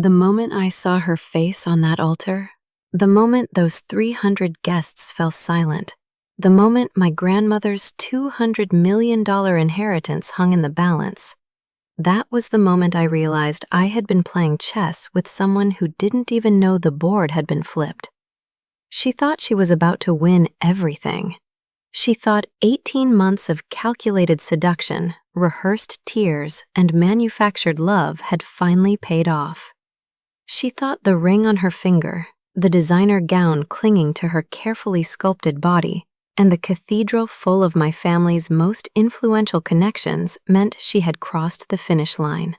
The moment I saw her face on that altar, the moment those 300 guests fell silent, the moment my grandmother's $200 million inheritance hung in the balance, that was the moment I realized I had been playing chess with someone who didn't even know the board had been flipped. She thought she was about to win everything. She thought 18 months of calculated seduction, rehearsed tears, and manufactured love had finally paid off. She thought the ring on her finger, the designer gown clinging to her carefully sculpted body, and the cathedral full of my family's most influential connections meant she had crossed the finish line.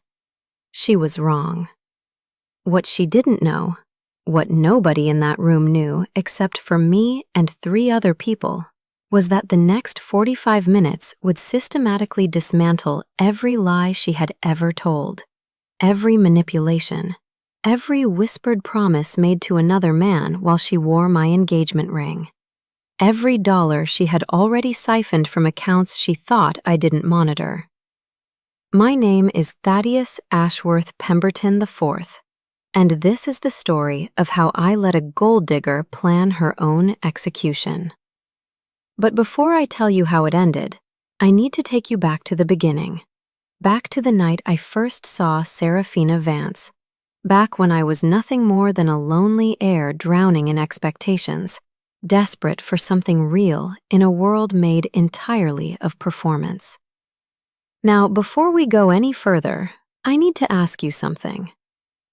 She was wrong. What she didn't know, what nobody in that room knew except for me and 3 other people, was that the next 45 minutes would systematically dismantle every lie she had ever told, every manipulation, every whispered promise made to another man while she wore my engagement ring, every dollar she had already siphoned from accounts she thought I didn't monitor. My name is Thaddeus Ashworth Pemberton IV, and this is the story of how I let a gold digger plan her own execution. But before I tell you how it ended, I need to take you back to the beginning, back to the night I first saw Serafina Vance, back when I was nothing more than a lonely heir drowning in expectations, desperate for something real in a world made entirely of performance. Now, before we go any further, I need to ask you something.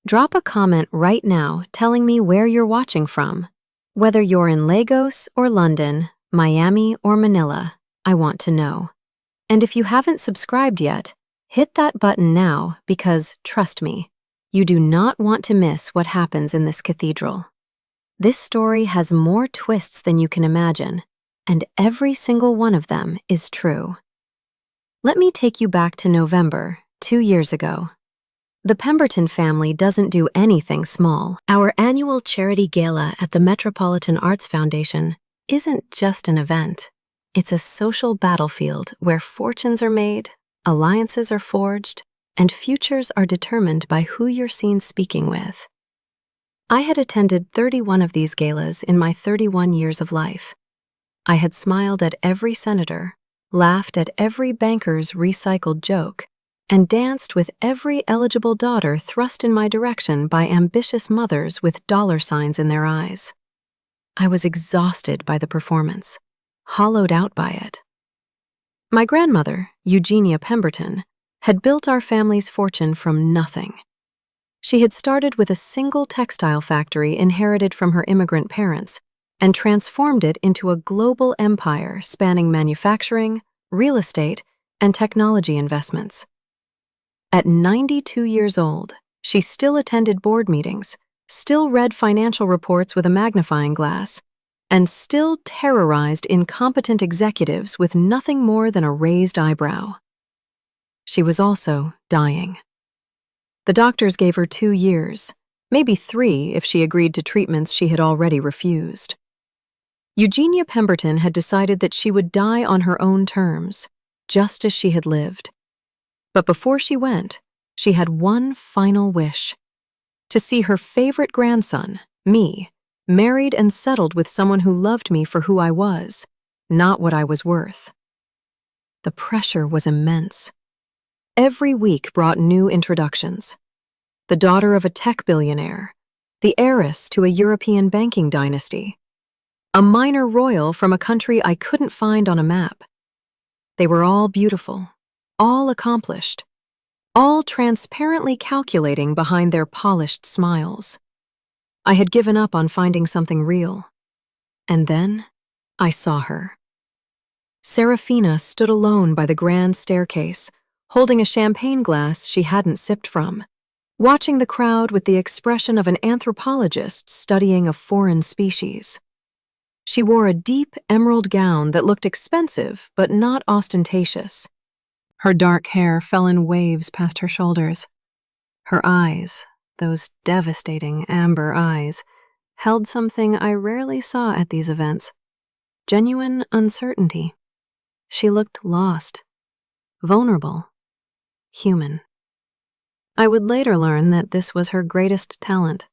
Drop a comment right now telling me where you're watching from. Whether you're in Lagos or London, Miami or Manila, I want to know. And if you haven't subscribed yet, hit that button now because, trust me, you do not want to miss what happens in this cathedral. This story has more twists than you can imagine, and every single one of them is true. Let me take you back to November, 2 years ago. The Pemberton family doesn't do anything small. Our annual charity gala at the Metropolitan Arts Foundation isn't just an event. It's a social battlefield where fortunes are made, alliances are forged, and futures are determined by who you're seen speaking with. I had attended 31 of these galas in my 31 years of life. I had smiled at every senator, laughed at every banker's recycled joke, and danced with every eligible daughter thrust in my direction by ambitious mothers with dollar signs in their eyes. I was exhausted by the performance, hollowed out by it. My grandmother, Eugenia Pemberton, had built our family's fortune from nothing. She had started with a single textile factory inherited from her immigrant parents and transformed it into a global empire spanning manufacturing, real estate, and technology investments. At 92 years old, she still attended board meetings, still read financial reports with a magnifying glass, and still terrorized incompetent executives with nothing more than a raised eyebrow. She was also dying. The doctors gave her 2 years, maybe 3 if she agreed to treatments she had already refused. Eugenia Pemberton had decided that she would die on her own terms, just as she had lived. But before she went, she had one final wish: to see her favorite grandson, me, married and settled with someone who loved me for who I was, not what I was worth. The pressure was immense. Every week brought new introductions. The daughter of a tech billionaire, the heiress to a European banking dynasty, a minor royal from a country I couldn't find on a map. They were all beautiful, all accomplished, all transparently calculating behind their polished smiles. I had given up on finding something real. And then I saw her. Serafina stood alone by the grand staircase, holding a champagne glass she hadn't sipped from, watching the crowd with the expression of an anthropologist studying a foreign species. She wore a deep emerald gown that looked expensive but not ostentatious. Her dark hair fell in waves past her shoulders. Her eyes, those devastating amber eyes, held something I rarely saw at these events: genuine uncertainty. She looked lost, vulnerable, human. I would later learn that this was her greatest talent,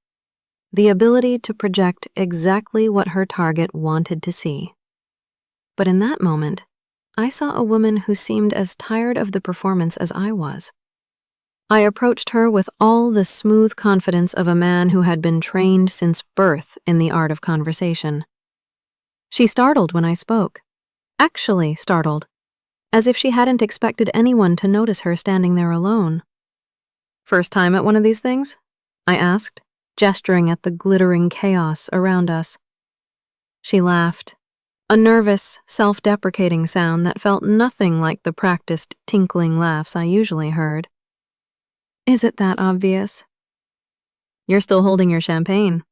the ability to project exactly what her target wanted to see. But in that moment, I saw a woman who seemed as tired of the performance as I was. I approached her with all the smooth confidence of a man who had been trained since birth in the art of conversation. She startled when I spoke, actually startled, as if she hadn't expected anyone to notice her standing there alone. "First time at one of these things?" I asked, gesturing at the glittering chaos around us. She laughed, a nervous, self-deprecating sound that felt nothing like the practiced, tinkling laughs I usually heard. "Is it that obvious?" "You're still holding your champagne.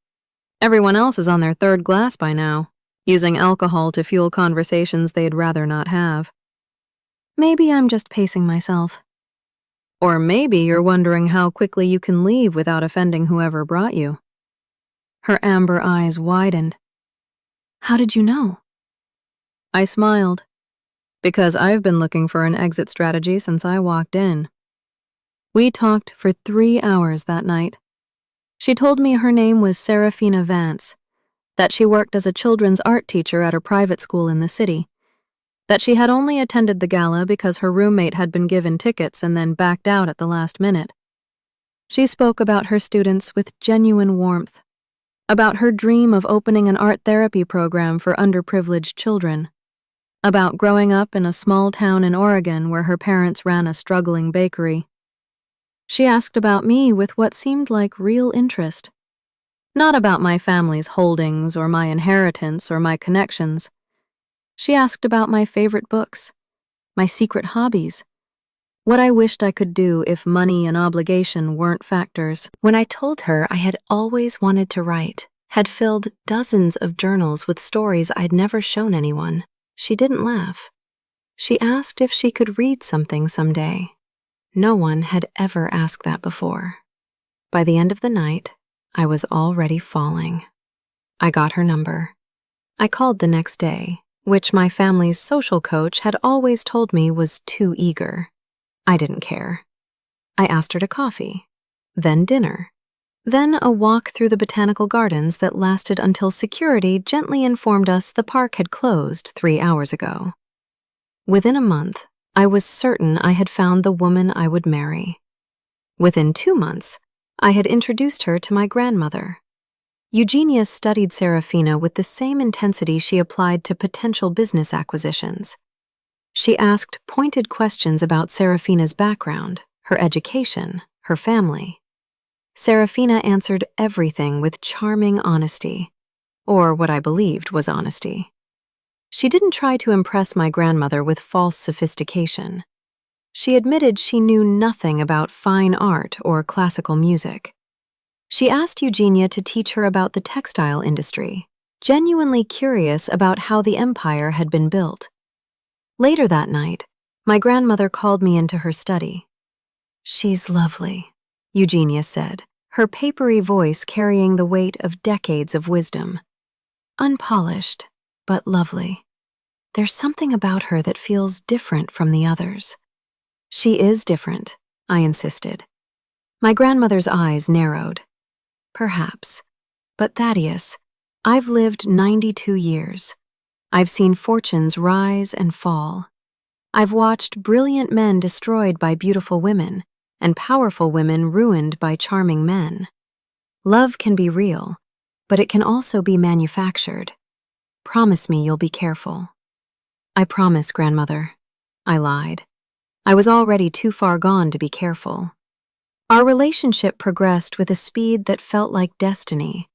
Everyone else is on their third glass by now, using alcohol to fuel conversations they'd rather not have." "Maybe I'm just pacing myself." "Or maybe you're wondering how quickly you can leave without offending whoever brought you." Her amber eyes widened. "How did you know?" I smiled. "Because I've been looking for an exit strategy since I walked in." We talked for 3 hours that night. She told me her name was Serafina Vance, that she worked as a children's art teacher at a private school in the city, that she had only attended the gala because her roommate had been given tickets and then backed out at the last minute. She spoke about her students with genuine warmth, about her dream of opening an art therapy program for underprivileged children, about growing up in a small town in Oregon where her parents ran a struggling bakery. She asked about me with what seemed like real interest. Not about my family's holdings or my inheritance or my connections. She asked about my favorite books, my secret hobbies, what I wished I could do if money and obligation weren't factors. When I told her I had always wanted to write, had filled dozens of journals with stories I'd never shown anyone, she didn't laugh. She asked if she could read something someday. No one had ever asked that before. By the end of the night, I was already falling. I got her number. I called the next day, which my family's social coach had always told me was too eager. I didn't care. I asked her to coffee, then dinner, then a walk through the botanical gardens that lasted until security gently informed us the park had closed 3 hours ago. Within a month, I was certain I had found the woman I would marry. Within 2 months, I had introduced her to my grandmother. Eugenia studied Serafina with the same intensity she applied to potential business acquisitions. She asked pointed questions about Serafina's background, her education, her family. Serafina answered everything with charming honesty, or what I believed was honesty. She didn't try to impress my grandmother with false sophistication. She admitted she knew nothing about fine art or classical music. She asked Eugenia to teach her about the textile industry, genuinely curious about how the empire had been built. Later that night, my grandmother called me into her study. "She's lovely," Eugenia said, her papery voice carrying the weight of decades of wisdom. "Unpolished, but lovely. There's something about her that feels different from the others." "She is different," I insisted. My grandmother's eyes narrowed. "Perhaps. But Thaddeus, I've lived 92 years. I've seen fortunes rise and fall. I've watched brilliant men destroyed by beautiful women, and powerful women ruined by charming men. Love can be real, but it can also be manufactured. Promise me you'll be careful." "I promise, grandmother." I lied. I was already too far gone to be careful. Our relationship progressed with a speed that felt like destiny.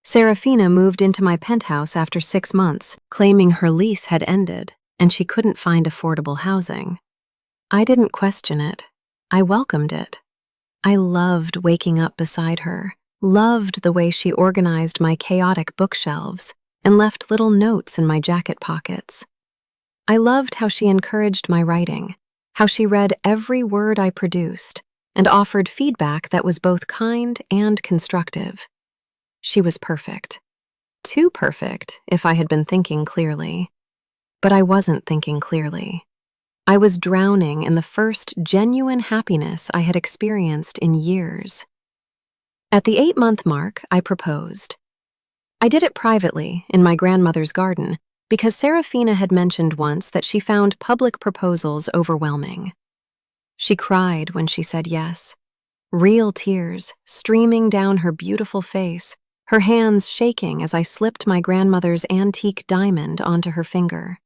Serafina moved into my penthouse after 6 months, claiming her lease had ended and she couldn't find affordable housing. I didn't question it. I welcomed it. I loved waking up beside her, loved the way she organized my chaotic bookshelves and left little notes in my jacket pockets. I loved how she encouraged my writing, how she read every word I produced, and offered feedback that was both kind and constructive. She was perfect. Too perfect if I had been thinking clearly. But I wasn't thinking clearly. I was drowning in the first genuine happiness I had experienced in years. At the 8-month mark, I proposed. I did it privately in my grandmother's garden because Serafina had mentioned once that she found public proposals overwhelming. She cried when she said yes, real tears streaming down her beautiful face, her hands shaking as I slipped my grandmother's antique diamond onto her finger.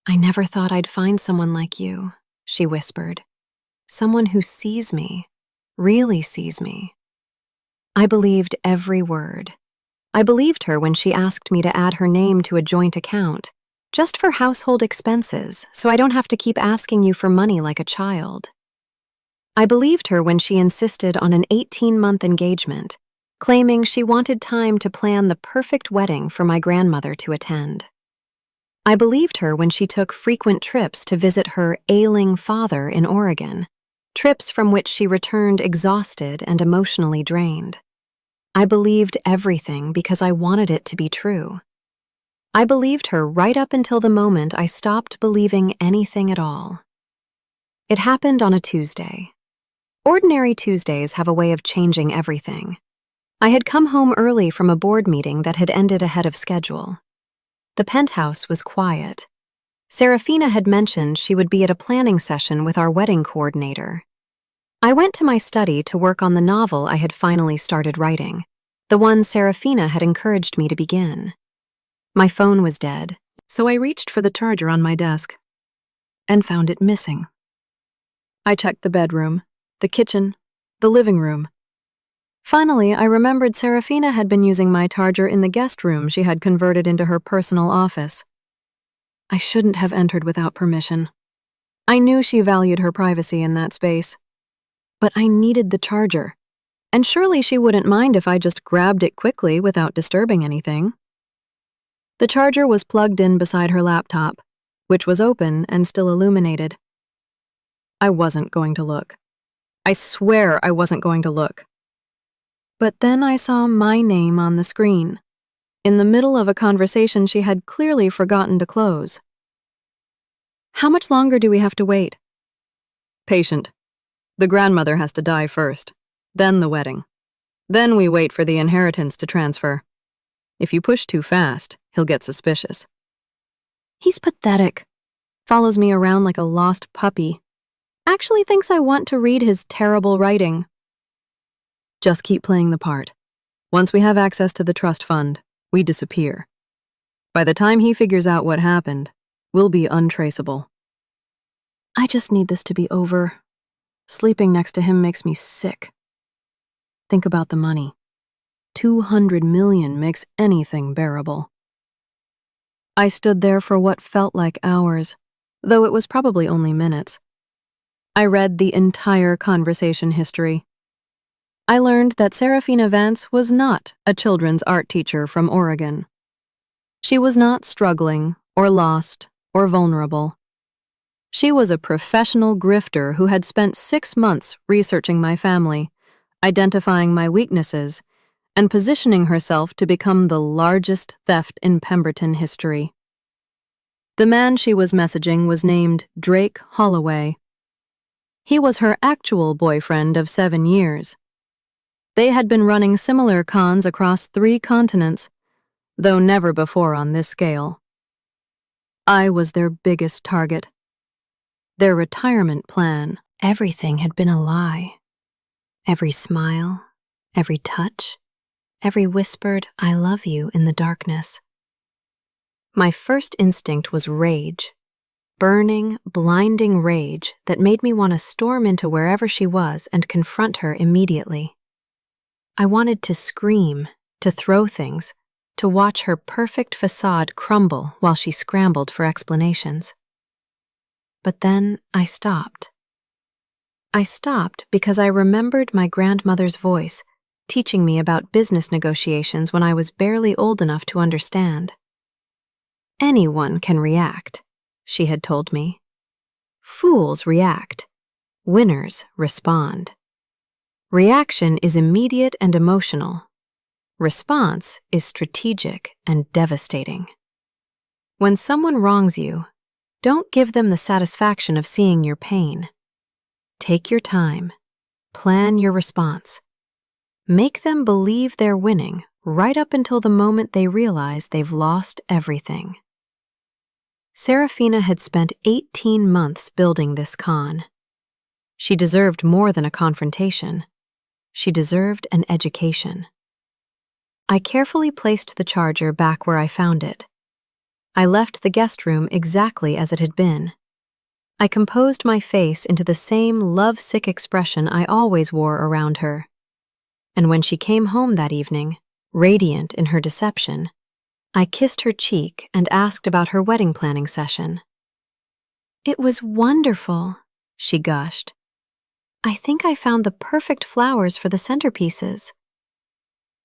"I never thought I'd find someone like you," she whispered. "Someone who sees me, really sees me." I believed every word. I believed her when she asked me to add her name to a joint account, just for household expenses, so I don't have to keep asking you for money like a child. I believed her when she insisted on an 18-month engagement, claiming she wanted time to plan the perfect wedding for my grandmother to attend. I believed her when she took frequent trips to visit her ailing father in Oregon, trips from which she returned exhausted and emotionally drained. I believed everything because I wanted it to be true. I believed her right up until the moment I stopped believing anything at all. It happened on a Tuesday. Ordinary Tuesdays have a way of changing everything. I had come home early from a board meeting that had ended ahead of schedule. The penthouse was quiet. Serafina had mentioned she would be at a planning session with our wedding coordinator. I went to my study to work on the novel I had finally started writing, the one Serafina had encouraged me to begin. My phone was dead, so I reached for the charger on my desk and found it missing. I checked the bedroom, the kitchen, the living room. Finally, I remembered Serafina had been using my charger in the guest room she had converted into her personal office. I shouldn't have entered without permission. I knew she valued her privacy in that space. But I needed the charger, and surely she wouldn't mind if I just grabbed it quickly without disturbing anything. The charger was plugged in beside her laptop, which was open and still illuminated. I wasn't going to look. I swear I wasn't going to look. But then I saw my name on the screen, in the middle of a conversation she had clearly forgotten to close. "How much longer do we have to wait?" "Patient. The grandmother has to die first, then the wedding. Then we wait for the inheritance to transfer. If you push too fast, he'll get suspicious." He's pathetic. Follows me around like a lost puppy. Actually thinks I want to read his terrible writing. Just keep playing the part. Once we have access to the trust fund, we disappear. By the time he figures out what happened, we'll be untraceable. I just need this to be over. Sleeping next to him makes me sick. Think about the money. 200 million makes anything bearable. I stood there for what felt like hours, though it was probably only minutes. I read the entire conversation history. I learned that Serafina Vance was not a children's art teacher from Oregon. She was not struggling, or lost, or vulnerable. She was a professional grifter who had spent 6 months researching my family, identifying my weaknesses, and positioning herself to become the largest theft in Pemberton history. The man she was messaging was named Drake Holloway. He was her actual boyfriend of 7 years. They had been running similar cons across 3 continents, though never before on this scale. I was their biggest target. Their retirement plan. Everything had been a lie. Every smile, every touch, every whispered "I love you" in the darkness. My first instinct was rage. Burning, blinding rage that made me want to storm into wherever she was and confront her immediately. I wanted to scream, to throw things, to watch her perfect facade crumble while she scrambled for explanations. But then I stopped. I stopped because I remembered my grandmother's voice teaching me about business negotiations when I was barely old enough to understand. Anyone can react, she had told me. Fools react. Winners respond. Reaction is immediate and emotional. Response is strategic and devastating. When someone wrongs you, Don't give them the satisfaction of seeing your pain. Take your time. Plan your response. Make them believe they're winning right up until the moment they realize they've lost everything. Serafina had spent 18 months building this con. She deserved more than a confrontation. She deserved an education. I carefully placed the charger back where I found it. I left the guest room exactly as it had been. I composed my face into the same love-sick expression I always wore around her. And when she came home that evening, radiant in her deception, I kissed her cheek and asked about her wedding planning session. "It was wonderful," she gushed. "I think I found the perfect flowers for the centerpieces."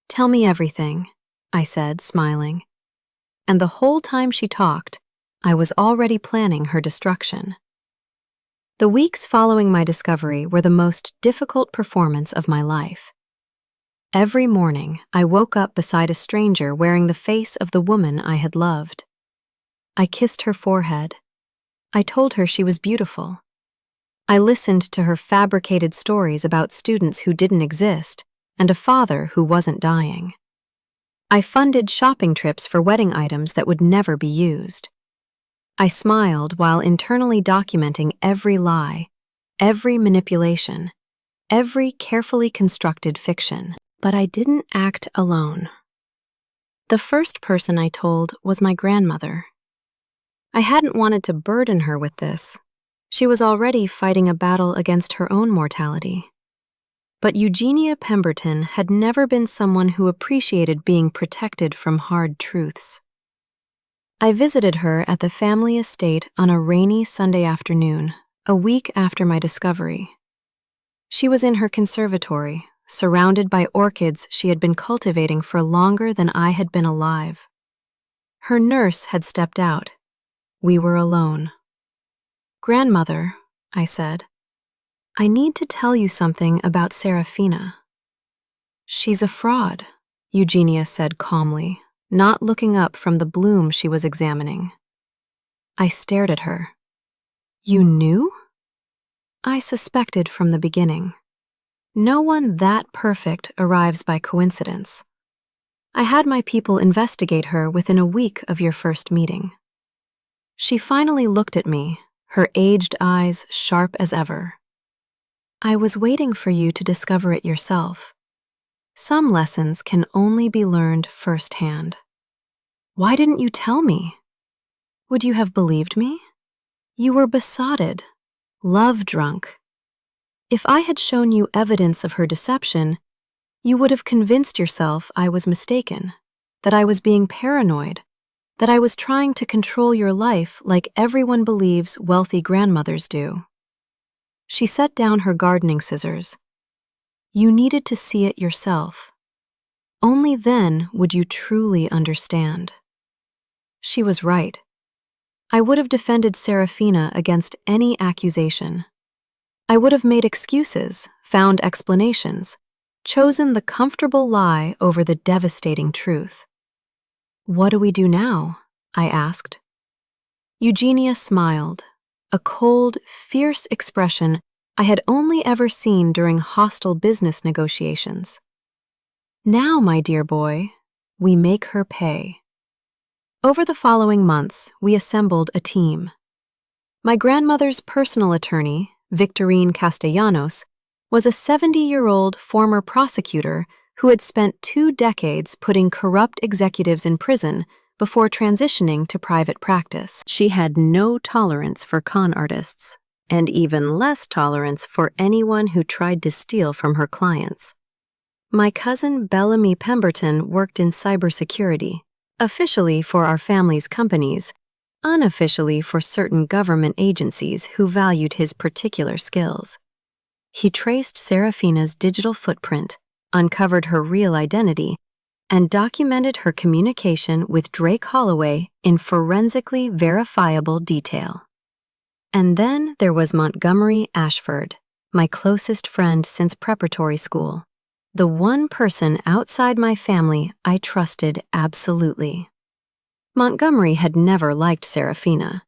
"Tell me everything," I said, smiling. And the whole time she talked, I was already planning her destruction. The weeks following my discovery were the most difficult performance of my life. Every morning, I woke up beside a stranger wearing the face of the woman I had loved. I kissed her forehead. I told her she was beautiful. I listened to her fabricated stories about students who didn't exist and a father who wasn't dying. I funded shopping trips for wedding items that would never be used. I smiled while internally documenting every lie, every manipulation, every carefully constructed fiction. But I didn't act alone. The first person I told was my grandmother. I hadn't wanted to burden her with this. She was already fighting a battle against her own mortality. But Eugenia Pemberton had never been someone who appreciated being protected from hard truths. I visited her at the family estate on a rainy Sunday afternoon, a week after my discovery. She was in her conservatory, surrounded by orchids she had been cultivating for longer than I had been alive. Her nurse had stepped out. We were alone. "Grandmother," I said, "I need to tell you something about Serafina." "She's a fraud," Eugenia said calmly, not looking up from the bloom she was examining. I stared at her. "You knew?" "I suspected from the beginning. No one that perfect arrives by coincidence. I had my people investigate her within a week of your first meeting." She finally looked at me, her aged eyes sharp as ever. "I was waiting for you to discover it yourself. Some lessons can only be learned firsthand." "Why didn't you tell me?" "Would you have believed me? You were besotted, love-drunk. If I had shown you evidence of her deception, you would have convinced yourself I was mistaken, that I was being paranoid, that I was trying to control your life like everyone believes wealthy grandmothers do." She set down her gardening scissors. "You needed to see it yourself. Only then would you truly understand." She was right. I would have defended Serafina against any accusation. I would have made excuses, found explanations, chosen the comfortable lie over the devastating truth. "What do we do now?" I asked. Eugenia smiled, a cold, fierce expression I had only ever seen during hostile business negotiations. "Now, my dear boy, we make her pay." Over the following months, we assembled a team. My grandmother's personal attorney, Victorine Castellanos, was a 70-year-old former prosecutor who had spent 2 decades putting corrupt executives in prison before transitioning to private practice. She had no tolerance for con artists, and even less tolerance for anyone who tried to steal from her clients. My cousin Bellamy Pemberton worked in cybersecurity, officially for our family's companies, unofficially for certain government agencies who valued his particular skills. He traced Serafina's digital footprint, uncovered her real identity, and documented her communication with Drake Holloway in forensically verifiable detail. And then there was Montgomery Ashford, my closest friend since preparatory school, the one person outside my family I trusted absolutely. Montgomery had never liked Serafina.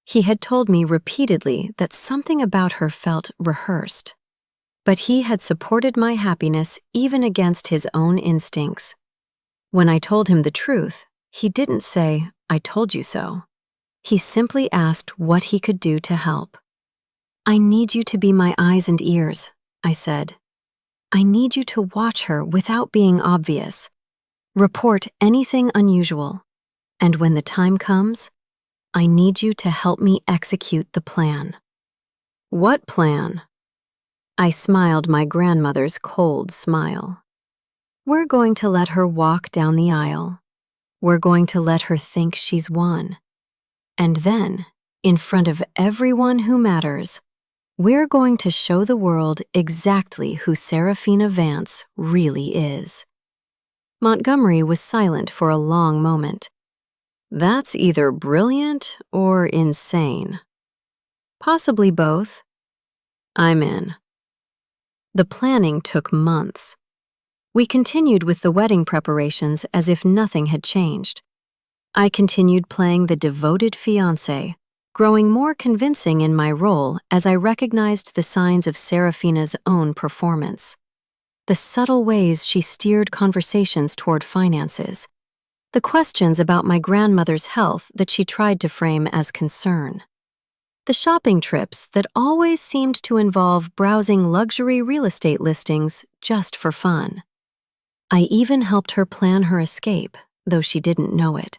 He had told me repeatedly that something about her felt rehearsed. But he had supported my happiness even against his own instincts. When I told him the truth, he didn't say, "I told you so." He simply asked what he could do to help. "I need you to be my eyes and ears," I said. "I need you to watch her without being obvious. Report anything unusual. And when the time comes, I need you to help me execute the plan." "What plan?" I smiled my grandmother's cold smile. "We're going to let her walk down the aisle. We're going to let her think she's won. And then, in front of everyone who matters, we're going to show the world exactly who Serafina Vance really is." Montgomery was silent for a long moment. "That's either brilliant or insane." "Possibly both." "I'm in." The planning took months. We continued with the wedding preparations as if nothing had changed. I continued playing the devoted fiancé, growing more convincing in my role as I recognized the signs of Serafina's own performance. The subtle ways she steered conversations toward finances, the questions about my grandmother's health that she tried to frame as concern, the shopping trips that always seemed to involve browsing luxury real estate listings just for fun. I even helped her plan her escape, though she didn't know it.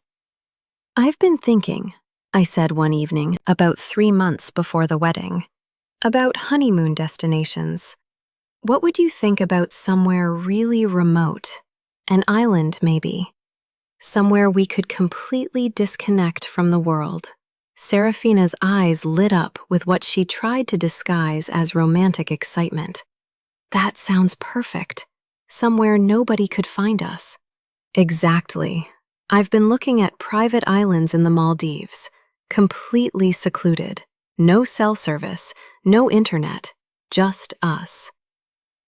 "I've been thinking," I said one evening, about 3 months before the wedding, "about honeymoon destinations. What would you think about somewhere really remote? An island, maybe. Somewhere we could completely disconnect from the world." Serafina's eyes lit up with what she tried to disguise as romantic excitement. "That sounds perfect. Somewhere nobody could find us." "Exactly. I've been looking at private islands in the Maldives, completely secluded. No cell service, no internet, just us."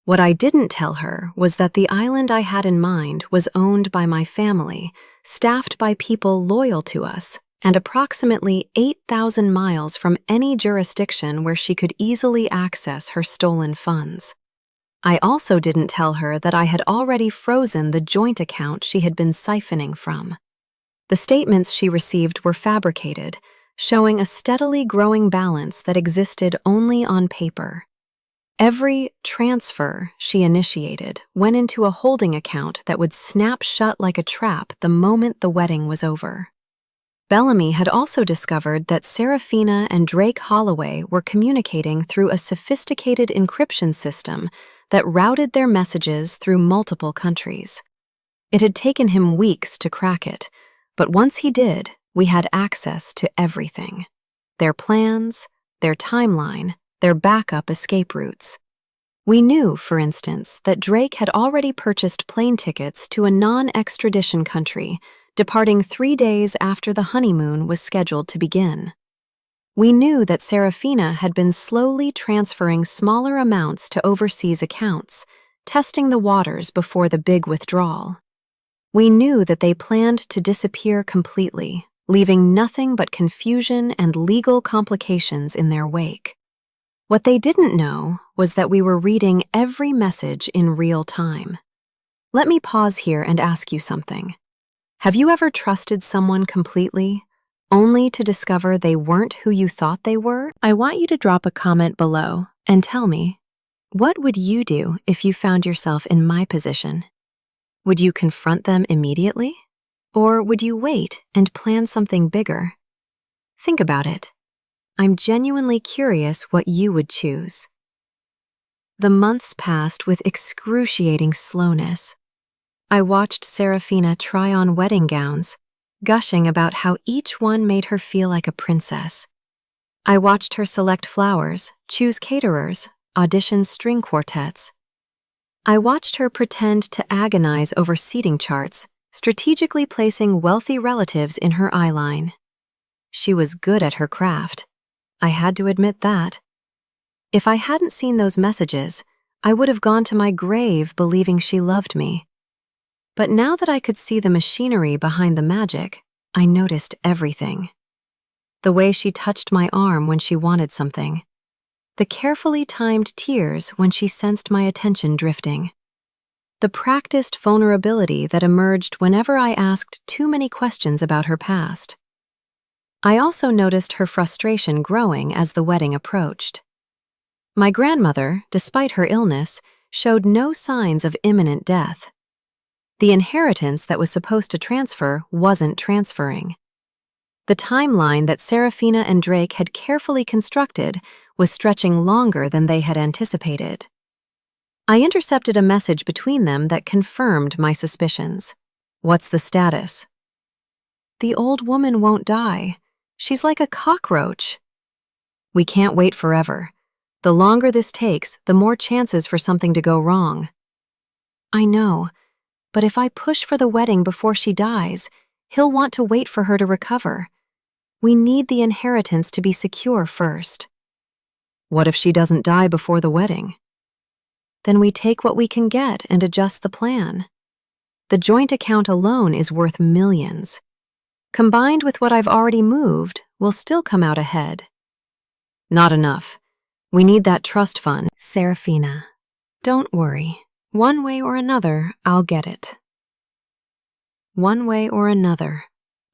What I didn't tell her was that the island I had in mind was owned by my family, staffed by people loyal to us, and approximately 8,000 miles from any jurisdiction where she could easily access her stolen funds. I also didn't tell her that I had already frozen the joint account she had been siphoning from. The statements she received were fabricated, showing a steadily growing balance that existed only on paper. Every transfer she initiated went into a holding account that would snap shut like a trap the moment the wedding was over. Bellamy had also discovered that Serafina and Drake Holloway were communicating through a sophisticated encryption system that routed their messages through multiple countries. It had taken him weeks to crack it, but once he did, we had access to everything. Their plans, their timeline, their backup escape routes. We knew, for instance, that Drake had already purchased plane tickets to a non-extradition country, departing 3 days after the honeymoon was scheduled to begin. We knew that Serafina had been slowly transferring smaller amounts to overseas accounts, testing the waters before the big withdrawal. We knew that they planned to disappear completely, leaving nothing but confusion and legal complications in their wake. What they didn't know was that we were reading every message in real time. Let me pause here and ask you something. Have you ever trusted someone completely, only to discover they weren't who you thought they were? I want you to drop a comment below and tell me, what would you do if you found yourself in my position? Would you confront them immediately? Or would you wait and plan something bigger? Think about it. I'm genuinely curious what you would choose. The months passed with excruciating slowness. I watched Serafina try on wedding gowns, gushing about how each one made her feel like a princess. I watched her select flowers, choose caterers, audition string quartets. I watched her pretend to agonize over seating charts, strategically placing wealthy relatives in her eye line. She was good at her craft. I had to admit that. If I hadn't seen those messages, I would have gone to my grave believing she loved me. But now that I could see the machinery behind the magic, I noticed everything. the way she touched my arm when she wanted something, the carefully timed tears when she sensed my attention drifting, the practiced vulnerability that emerged whenever I asked too many questions about her past. I also noticed her frustration growing as the wedding approached. My grandmother, despite her illness, showed no signs of imminent death. The inheritance that was supposed to transfer wasn't transferring. The timeline that Serafina and Drake had carefully constructed was stretching longer than they had anticipated. I intercepted a message between them that confirmed my suspicions. "What's the status?" "The old woman won't die. She's like a cockroach." "We can't wait forever. The longer this takes, the more chances for something to go wrong." "I know, but if I push for the wedding before she dies, he'll want to wait for her to recover. We need the inheritance to be secure first." "What if she doesn't die before the wedding?" "Then we take what we can get and adjust the plan. The joint account alone is worth millions. Combined with what I've already moved, we'll still come out ahead." "Not enough. We need that trust fund." "Serafina, don't worry. One way or another, I'll get it." One way or another.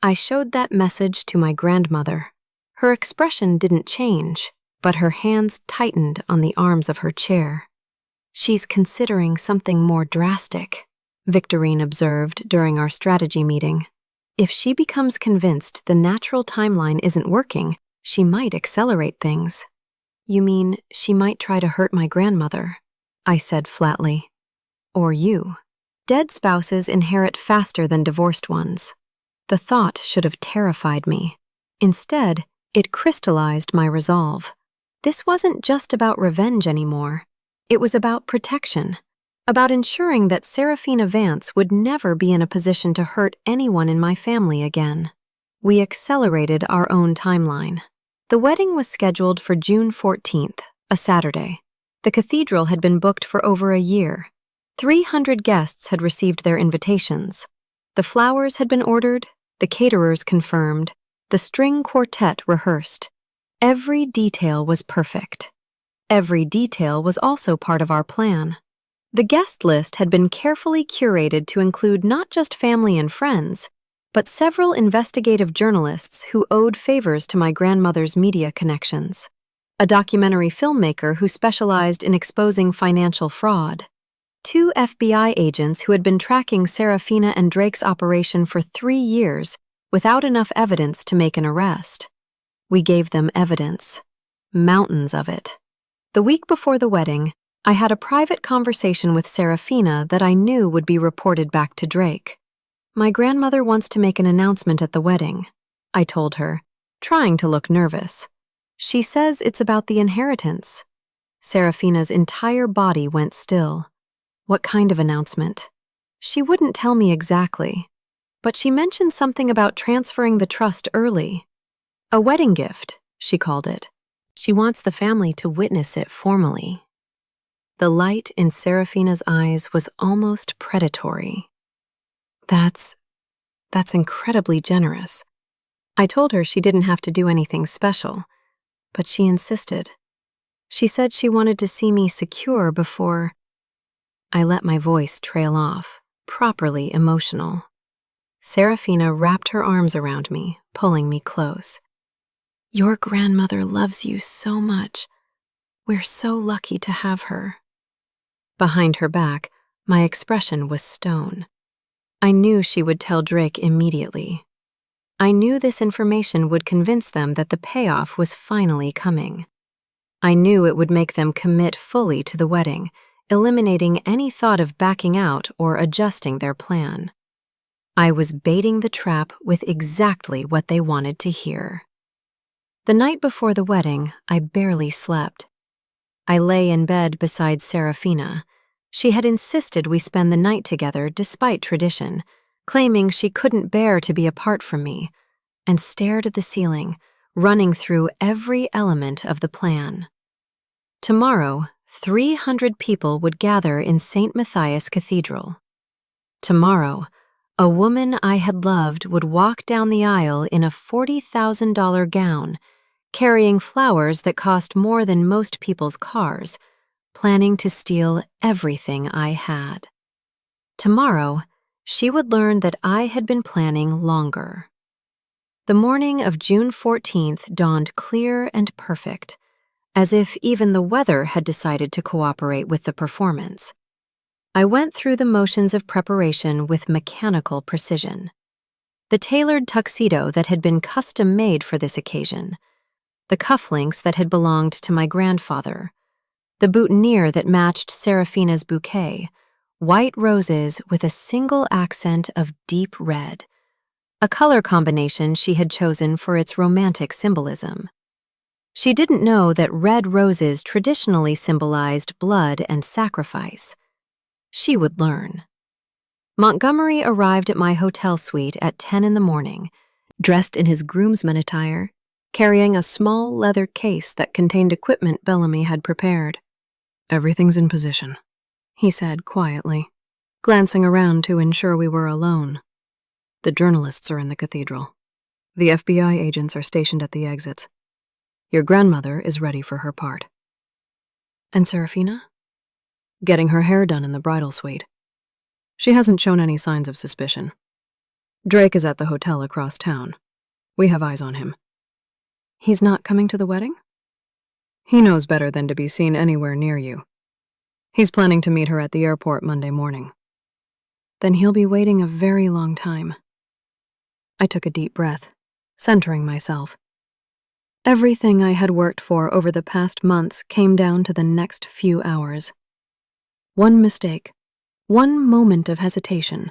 I showed that message to my grandmother. Her expression didn't change, but her hands tightened on the arms of her chair. "She's considering something more drastic," Victorine observed during our strategy meeting. "If she becomes convinced the natural timeline isn't working, she might accelerate things." "You mean she might try to hurt my grandmother?" I said flatly. "Or you. Dead spouses inherit faster than divorced ones." The thought should have terrified me. Instead, it crystallized my resolve. This wasn't just about revenge anymore. It was about protection, about ensuring that Serafina Vance would never be in a position to hurt anyone in my family again. We accelerated our own timeline. The wedding was scheduled for June 14th, a Saturday. The cathedral had been booked for over a year. 300 guests had received their invitations. The flowers had been ordered, the caterers confirmed, the string quartet rehearsed. Every detail was perfect. Every detail was also part of our plan. The guest list had been carefully curated to include not just family and friends, but several investigative journalists who owed favors to my grandmother's media connections, a documentary filmmaker who specialized in exposing financial fraud, 2 FBI agents who had been tracking Serafina and Drake's operation for 3 years without enough evidence to make an arrest. We gave them evidence, mountains of it. The week before the wedding, I had a private conversation with Serafina that I knew would be reported back to Drake. "My grandmother wants to make an announcement at the wedding," I told her, trying to look nervous. "She says it's about the inheritance." Serafina's entire body went still. "What kind of announcement?" "She wouldn't tell me exactly, but she mentioned something about transferring the trust early. A wedding gift, she called it. She wants the family to witness it formally." The light in Serafina's eyes was almost predatory. That's incredibly generous." I told her she didn't have to do anything special, but she insisted. She said she wanted to see me secure before. I let my voice trail off, properly emotional. Serafina wrapped her arms around me, pulling me close. "Your grandmother loves you so much. We're so lucky to have her." Behind her back, my expression was stone. I knew she would tell Drake immediately. I knew this information would convince them that the payoff was finally coming. I knew it would make them commit fully to the wedding, eliminating any thought of backing out or adjusting their plan. I was baiting the trap with exactly what they wanted to hear. The night before the wedding, I barely slept. I lay in bed beside Serafina. She had insisted we spend the night together despite tradition, claiming she couldn't bear to be apart from me, and stared at the ceiling, running through every element of the plan. Tomorrow, 300 people would gather in St. Matthias Cathedral. Tomorrow, A woman I had loved would walk down the aisle in a $40,000 gown, carrying flowers that cost more than most people's cars, planning to steal everything I had. Tomorrow, she would learn that I had been planning longer. The morning of June 14th dawned clear and perfect, as if even the weather had decided to cooperate with the performance. I went through the motions of preparation with mechanical precision. The tailored tuxedo that had been custom-made for this occasion, the cufflinks that had belonged to my grandfather, the boutonniere that matched Serafina's bouquet, white roses with a single accent of deep red, a color combination she had chosen for its romantic symbolism. She didn't know that red roses traditionally symbolized blood and sacrifice. She would learn. Montgomery arrived at my hotel suite at 10 in the morning, dressed in his groomsman attire, carrying a small leather case that contained equipment Bellamy had prepared. "Everything's in position," he said quietly, glancing around to ensure we were alone. "The journalists are in the cathedral. The FBI agents are stationed at the exits. Your grandmother is ready for her part." "And Serafina?" "Getting her hair done in the bridal suite. She hasn't shown any signs of suspicion. Drake is at the hotel across town. We have eyes on him." "He's not coming to the wedding?" "He knows better than to be seen anywhere near you. He's planning to meet her at the airport Monday morning." "Then he'll be waiting a very long time." I took a deep breath, centering myself. Everything I had worked for over the past months came down to the next few hours. One mistake, one moment of hesitation,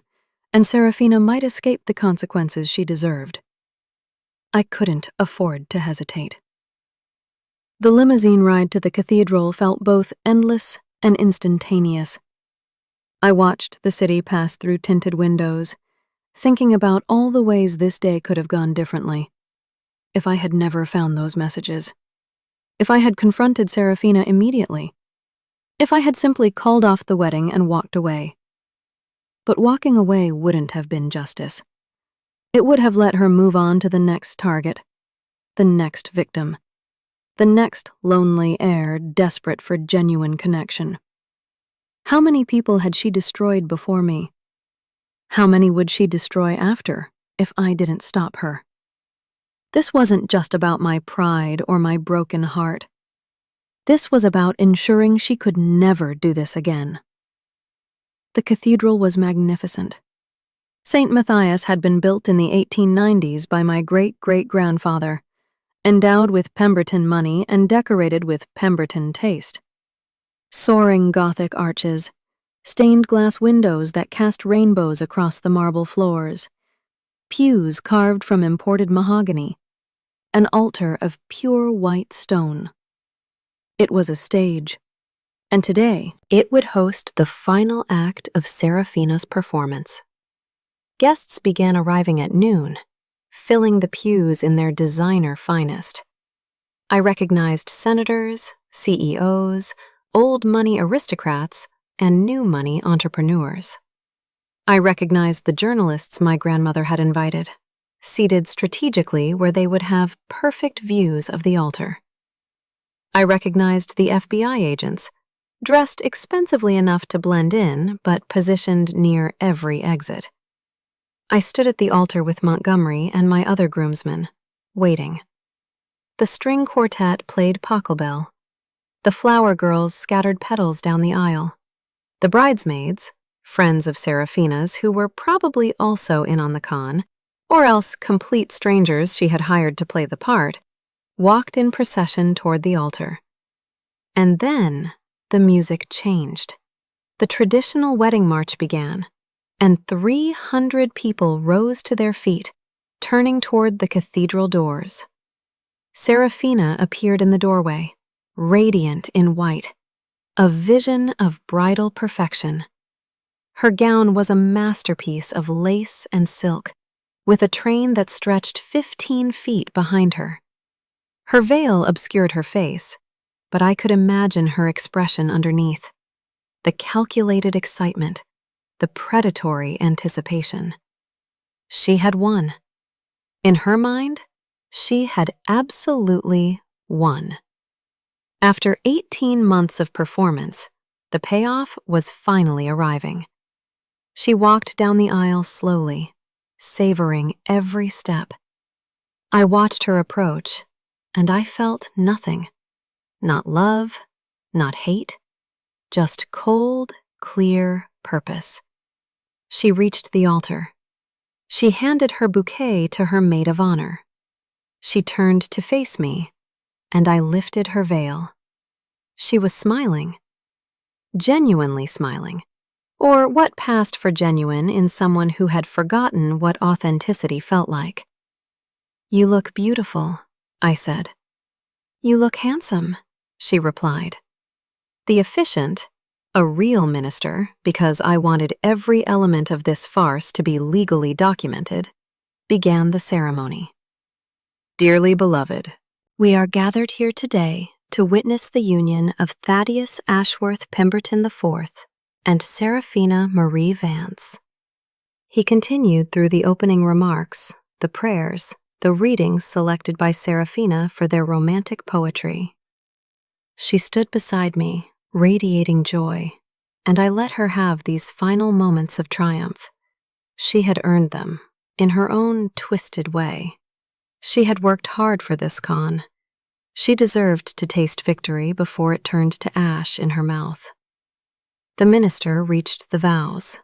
and Serafina might escape the consequences she deserved. I couldn't afford to hesitate. The limousine ride to the cathedral felt both endless and instantaneous. I watched the city pass through tinted windows, thinking about all the ways this day could have gone differently. If I had never found those messages. If I had confronted Serafina immediately. If I had simply called off the wedding and walked away. But walking away wouldn't have been justice. It would have let her move on to the next target, the next victim, the next lonely heir desperate for genuine connection. How many people had she destroyed before me? How many would she destroy after if I didn't stop her? This wasn't just about my pride or my broken heart. This was about ensuring she could never do this again. The cathedral was magnificent. St. Matthias had been built in the 1890s by my great-great-grandfather, endowed with Pemberton money and decorated with Pemberton taste. Soaring Gothic arches, stained glass windows that cast rainbows across the marble floors, pews carved from imported mahogany, an altar of pure white stone. It was a stage, and today it would host the final act of Serafina's performance. Guests began arriving at noon, filling the pews in their designer finest. I recognized senators, CEOs, old money aristocrats, and new money entrepreneurs. I recognized the journalists my grandmother had invited, seated strategically where they would have perfect views of the altar. I recognized the FBI agents, dressed expensively enough to blend in, but positioned near every exit. I stood at the altar with Montgomery and my other groomsmen, waiting. The string quartet played Pachelbel. The flower girls scattered petals down the aisle. The bridesmaids, friends of Serafina's who were probably also in on the con, or else complete strangers she had hired to play the part, walked in procession toward the altar. And then the music changed. The traditional wedding march began, and 300 people rose to their feet, turning toward the cathedral doors. Serafina appeared in the doorway, radiant in white, a vision of bridal perfection. Her gown was a masterpiece of lace and silk, with a train that stretched 15 feet behind her. Her veil obscured her face, but I could imagine her expression underneath. The calculated excitement, the predatory anticipation. She had won. In her mind, she had absolutely won. After 18 months of performance, the payoff was finally arriving. She walked down the aisle slowly, savoring every step. I watched her approach, and I felt nothing. Not love, not hate, just cold, clear purpose. She reached the altar. She handed her bouquet to her maid of honor. She turned to face me, and I lifted her veil. She was smiling. Genuinely smiling. Or what passed for genuine in someone who had forgotten what authenticity felt like. "You look beautiful," I said. "You look handsome," she replied. The officiant, a real minister, because I wanted every element of this farce to be legally documented, began the ceremony. "Dearly beloved, we are gathered here today to witness the union of Thaddeus Ashworth Pemberton IV and Seraphina Marie Vance." He continued through the opening remarks, the prayers, the readings selected by Seraphina for their romantic poetry. She stood beside me, radiating joy, and I let her have these final moments of triumph. She had earned them, in her own twisted way. She had worked hard for this con. She deserved to taste victory before it turned to ash in her mouth. The minister reached the vows.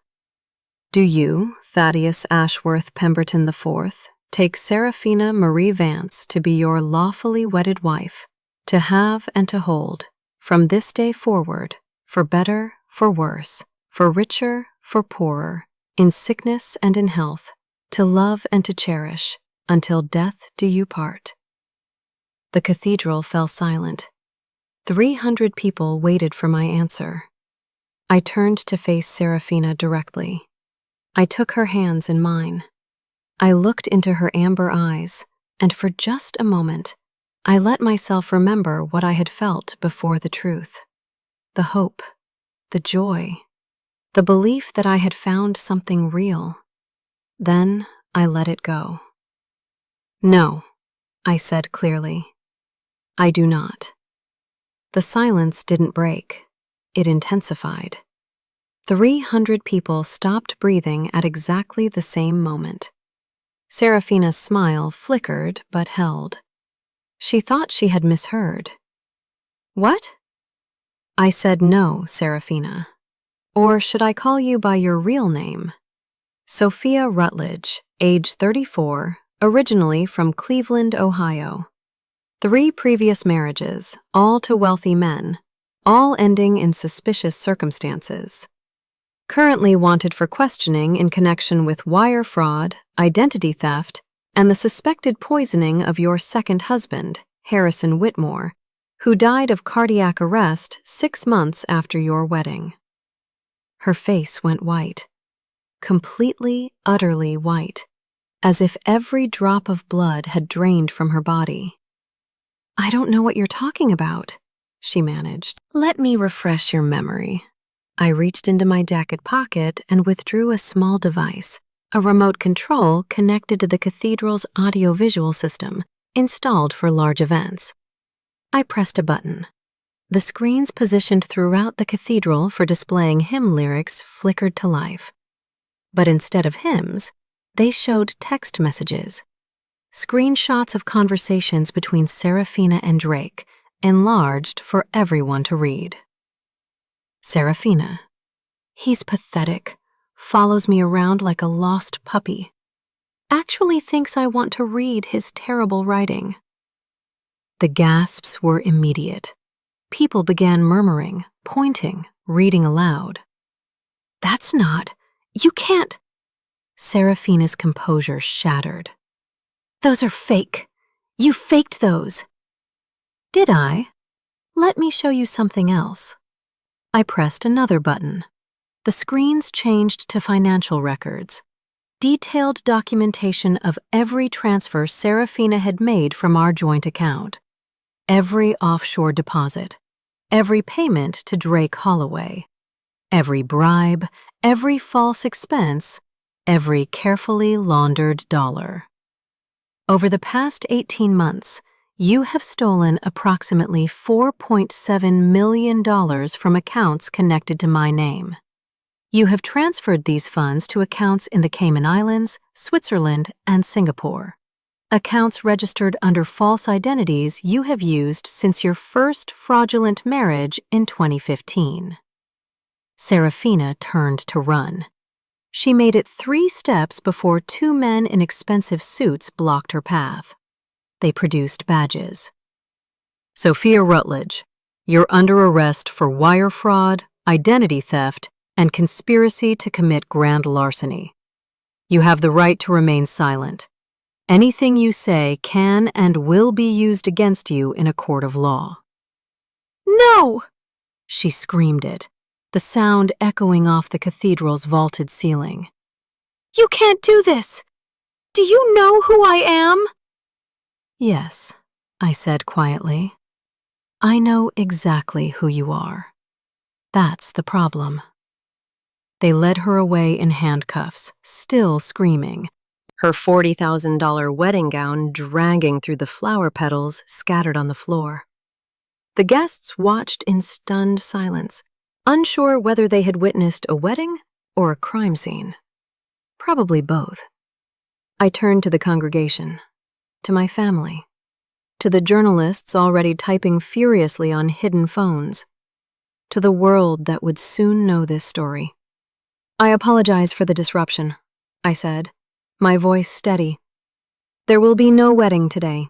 "Do you, Thaddeus Ashworth Pemberton IV, take Seraphina Marie Vance to be your lawfully wedded wife, to have and to hold, from this day forward, for better, for worse, for richer, for poorer, in sickness and in health, to love and to cherish, until death do you part?" The cathedral fell silent. 300 people waited for my answer. I turned to face Seraphina directly. I took her hands in mine. I looked into her amber eyes, and for just a moment, I let myself remember what I had felt before the truth. The hope, the joy, the belief that I had found something real. Then I let it go. "No," I said clearly. "I do not." The silence didn't break. It intensified. 300 people stopped breathing at exactly the same moment. Seraphina's smile flickered but held. She thought she had misheard. "What?" I said, "No, Seraphina. Or should I call you by your real name? Sophia Rutledge, age 34, originally from Cleveland, Ohio. 3 previous marriages, all to wealthy men, all ending in suspicious circumstances. Currently wanted for questioning in connection with wire fraud, identity theft, and the suspected poisoning of your second husband, Harrison Whitmore, who died of cardiac arrest 6 months after your wedding." Her face went white. Completely, utterly white, as if every drop of blood had drained from her body. "I don't know what you're talking about," she managed. "Let me refresh your memory." I reached into my jacket pocket and withdrew a small device, a remote control connected to the cathedral's audiovisual system, installed for large events. I pressed a button. The screens positioned throughout the cathedral for displaying hymn lyrics flickered to life. But instead of hymns, they showed text messages. Screenshots of conversations between Seraphina and Drake, enlarged for everyone to read. "Seraphina. He's pathetic, follows me around like a lost puppy. Actually thinks I want to read his terrible writing." The gasps were immediate. People began murmuring, pointing, reading aloud. "That's not. You can't." Seraphina's composure shattered. "Those are fake. You faked those." "Did I? Let me show you something else." I pressed another button. The screens changed to financial records. Detailed documentation of every transfer Seraphina had made from our joint account. Every offshore deposit. Every payment to Drake Holloway. Every bribe, every false expense, every carefully laundered dollar. Over the past 18 months, you have stolen approximately $4.7 million from accounts connected to my name. You have transferred these funds to accounts in the Cayman Islands, Switzerland, and Singapore. Accounts registered under false identities you have used since your first fraudulent marriage in 2015. Serafina turned to run. She made it 3 steps before 2 men in expensive suits blocked her path. They produced badges. Sophia Rutledge, you're under arrest for wire fraud, identity theft, and conspiracy to commit grand larceny. You have the right to remain silent. Anything you say can and will be used against you in a court of law. No! She screamed it, the sound echoing off the cathedral's vaulted ceiling. You can't do this! Do you know who I am? Yes, I said quietly. I know exactly who you are. That's the problem. They led her away in handcuffs, still screaming, her $40,000 wedding gown dragging through the flower petals scattered on the floor. The guests watched in stunned silence, unsure whether they had witnessed a wedding or a crime scene. Probably both. I turned to the congregation, to my family, to the journalists already typing furiously on hidden phones, to the world that would soon know this story. I apologize for the disruption, I said, my voice steady. There will be no wedding today.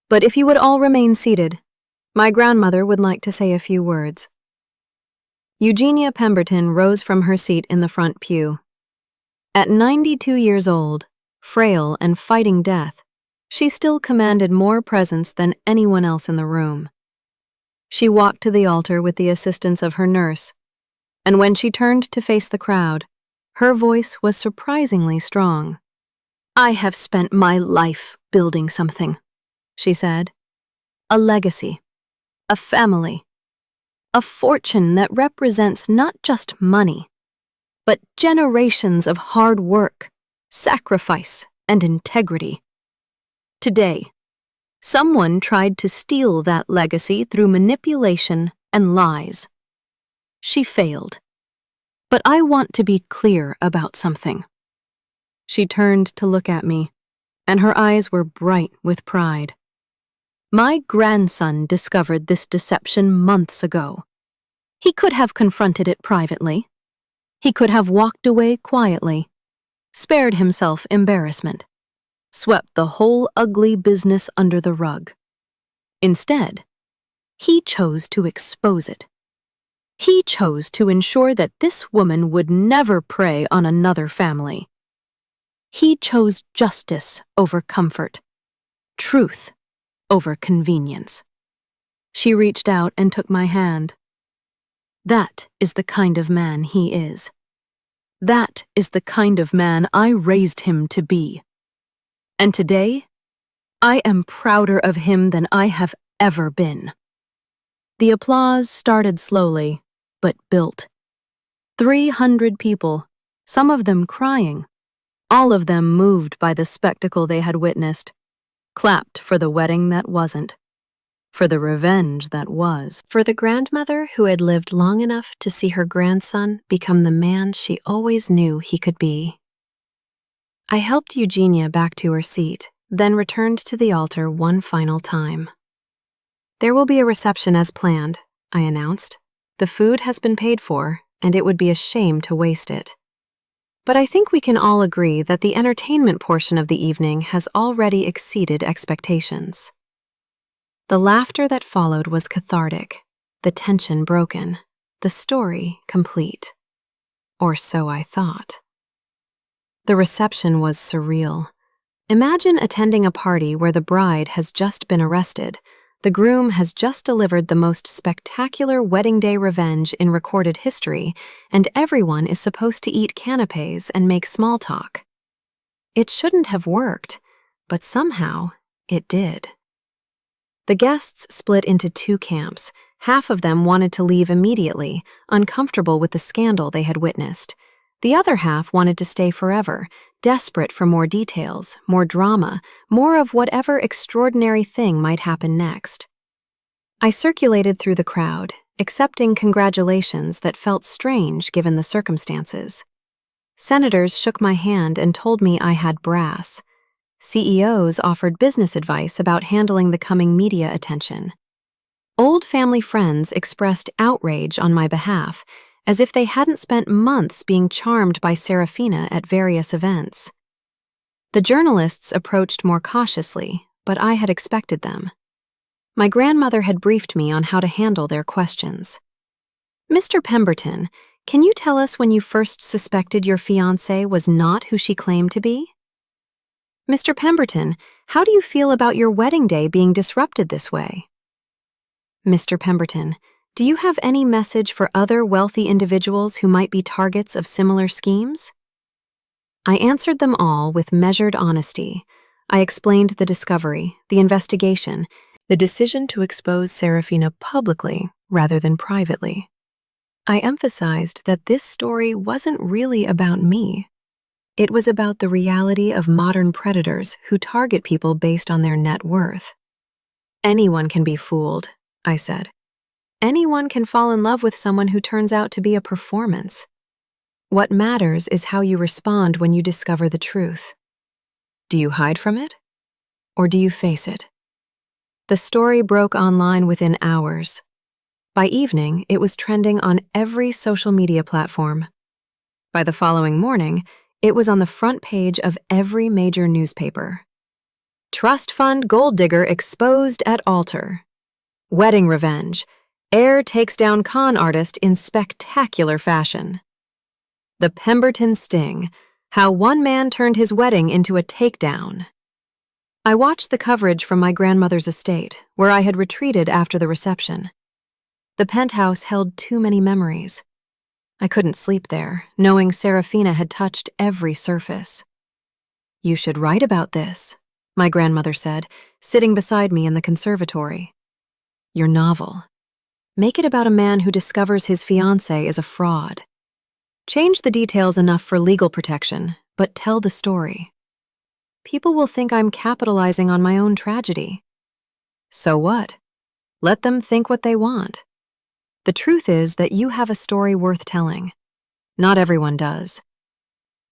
But if you would all remain seated, my grandmother would like to say a few words. Eugenia Pemberton rose from her seat in the front pew. At 92 years old, frail and fighting death, she still commanded more presence than anyone else in the room. She walked to the altar with the assistance of her nurse, and when she turned to face the crowd, her voice was surprisingly strong. I have spent my life building something, she said. A legacy, a family, a fortune that represents not just money, but generations of hard work, sacrifice, and integrity. Today, someone tried to steal that legacy through manipulation and lies. She failed. But I want to be clear about something. She turned to look at me, and her eyes were bright with pride. My grandson discovered this deception months ago. He could have confronted it privately. He could have walked away quietly, spared himself embarrassment, swept the whole ugly business under the rug. Instead, he chose to expose it. He chose to ensure that this woman would never prey on another family. He chose justice over comfort, truth over convenience. She reached out and took my hand. That is the kind of man he is. That is the kind of man I raised him to be. And today, I am prouder of him than I have ever been. The applause started slowly, but built. 300 people, some of them crying, all of them moved by the spectacle they had witnessed, clapped for the wedding that wasn't, for the revenge that was, for the grandmother who had lived long enough to see her grandson become the man she always knew he could be. I helped Eugenia back to her seat, then returned to the altar one final time. There will be a reception as planned, I announced. The food has been paid for, and it would be a shame to waste it. But I think we can all agree that the entertainment portion of the evening has already exceeded expectations. The laughter that followed was cathartic, the tension broken, the story complete. Or so I thought. The reception was surreal. Imagine attending a party where the bride has just been arrested, the groom has just delivered the most spectacular wedding day revenge in recorded history, and everyone is supposed to eat canapés and make small talk. It shouldn't have worked, but somehow it did. The guests split into 2 camps. Half of them wanted to leave immediately, uncomfortable with the scandal they had witnessed. The other half wanted to stay forever, desperate for more details, more drama, more of whatever extraordinary thing might happen next. I circulated through the crowd, accepting congratulations that felt strange given the circumstances. Senators shook my hand and told me I had brass. CEOs offered business advice about handling the coming media attention. Old family friends expressed outrage on my behalf, as if they hadn't spent months being charmed by Serafina at various events. The journalists approached more cautiously, but I had expected them. My grandmother had briefed me on how to handle their questions. "Mr. Pemberton, can you tell us when you first suspected your fiancé was not who she claimed to be? Mr. Pemberton, how do you feel about your wedding day being disrupted this way? Mr. Pemberton, do you have any message for other wealthy individuals who might be targets of similar schemes?" I answered them all with measured honesty. I explained the discovery, the investigation, the decision to expose Serafina publicly rather than privately. I emphasized that this story wasn't really about me. It was about the reality of modern predators who target people based on their net worth. "Anyone can be fooled," I said. "Anyone can fall in love with someone who turns out to be a performance. What matters is how you respond when you discover the truth. Do you hide from it? Or do you face it?" The story broke online within hours. By evening, it was trending on every social media platform. By the following morning, it was on the front page of every major newspaper. "Trust fund gold digger exposed at altar. Wedding revenge. Heir takes down con artist in spectacular fashion. The Pemberton sting. How one man turned his wedding into a takedown." I watched the coverage from my grandmother's estate, where I had retreated after the reception. The penthouse held too many memories. I couldn't sleep there, knowing Serafina had touched every surface. "You should write about this," my grandmother said, sitting beside me in the conservatory. "Your novel. Make it about a man who discovers his fiancée is a fraud. Change the details enough for legal protection, but tell the story. People will think I'm capitalizing on my own tragedy. So what? Let them think what they want. The truth is that you have a story worth telling. Not everyone does.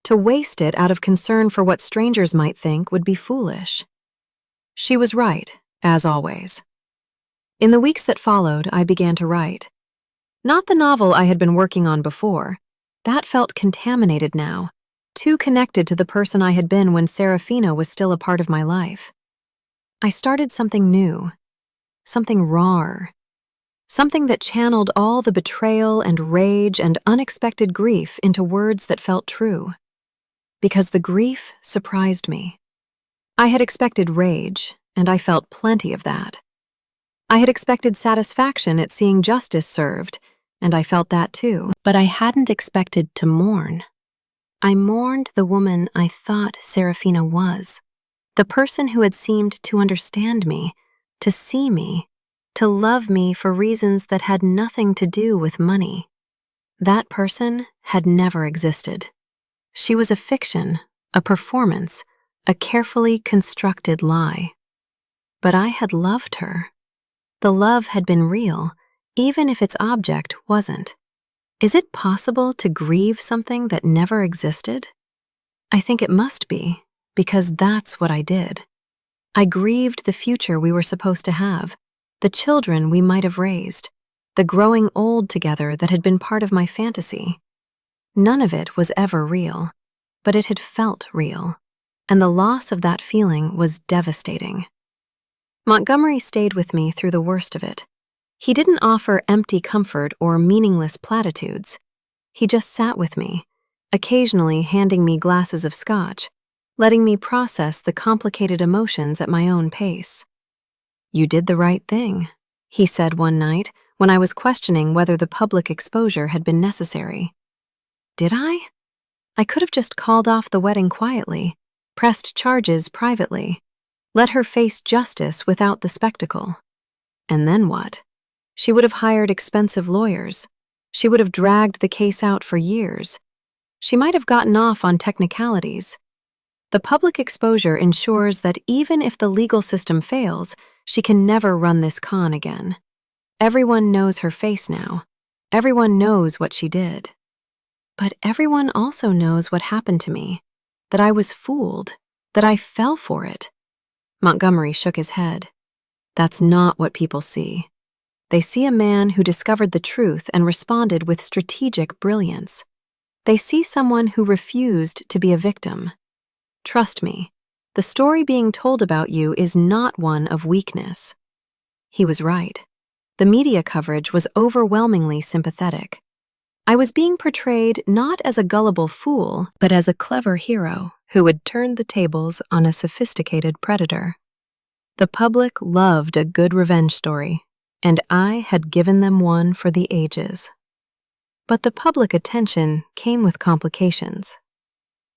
To waste it out of concern for what strangers might think would be foolish." She was right, as always. In the weeks that followed, I began to write. Not the novel I had been working on before. That felt contaminated now, too connected to the person I had been when Serafina was still a part of my life. I started something new, something rawer, something that channeled all the betrayal and rage and unexpected grief into words that felt true. Because the grief surprised me. I had expected rage, and I felt plenty of that. I had expected satisfaction at seeing justice served, and I felt that too. But I hadn't expected to mourn. I mourned the woman I thought Serafina was, the person who had seemed to understand me, to see me, to love me for reasons that had nothing to do with money. That person had never existed. She was a fiction, a performance, a carefully constructed lie. But I had loved her. The love had been real, even if its object wasn't. Is it possible to grieve something that never existed? I think it must be, because that's what I did. I grieved the future we were supposed to have, the children we might have raised, the growing old together that had been part of my fantasy. None of it was ever real, but it had felt real, and the loss of that feeling was devastating. Montgomery stayed with me through the worst of it. He didn't offer empty comfort or meaningless platitudes. He just sat with me, occasionally handing me glasses of scotch, letting me process the complicated emotions at my own pace. "You did the right thing," he said one night when I was questioning whether the public exposure had been necessary. Did I? I could have just called off the wedding quietly, pressed charges privately, let her face justice without the spectacle. And then what? She would have hired expensive lawyers. She would have dragged the case out for years. She might have gotten off on technicalities. The public exposure ensures that even if the legal system fails, she can never run this con again. Everyone knows her face now. Everyone knows what she did. But everyone also knows what happened to me, that I was fooled, that I fell for it. Montgomery shook his head. That's not what people see. They see a man who discovered the truth and responded with strategic brilliance. They see someone who refused to be a victim. Trust me, the story being told about you is not one of weakness. He was right. The media coverage was overwhelmingly sympathetic. I was being portrayed not as a gullible fool, but as a clever hero who had turned the tables on a sophisticated predator. The public loved a good revenge story, and I had given them one for the ages. But the public attention came with complications.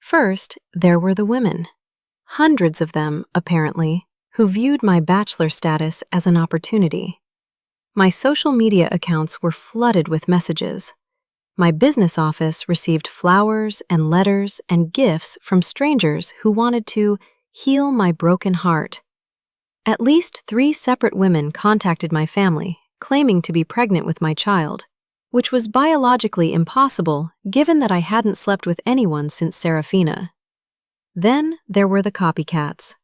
First, there were the women. Hundreds of them, apparently, who viewed my bachelor status as an opportunity. My social media accounts were flooded with messages. My business office received flowers and letters and gifts from strangers who wanted to heal my broken heart. At least 3 separate women contacted my family, claiming to be pregnant with my child, which was biologically impossible given that I hadn't slept with anyone since Serafina. Then there were the copycats.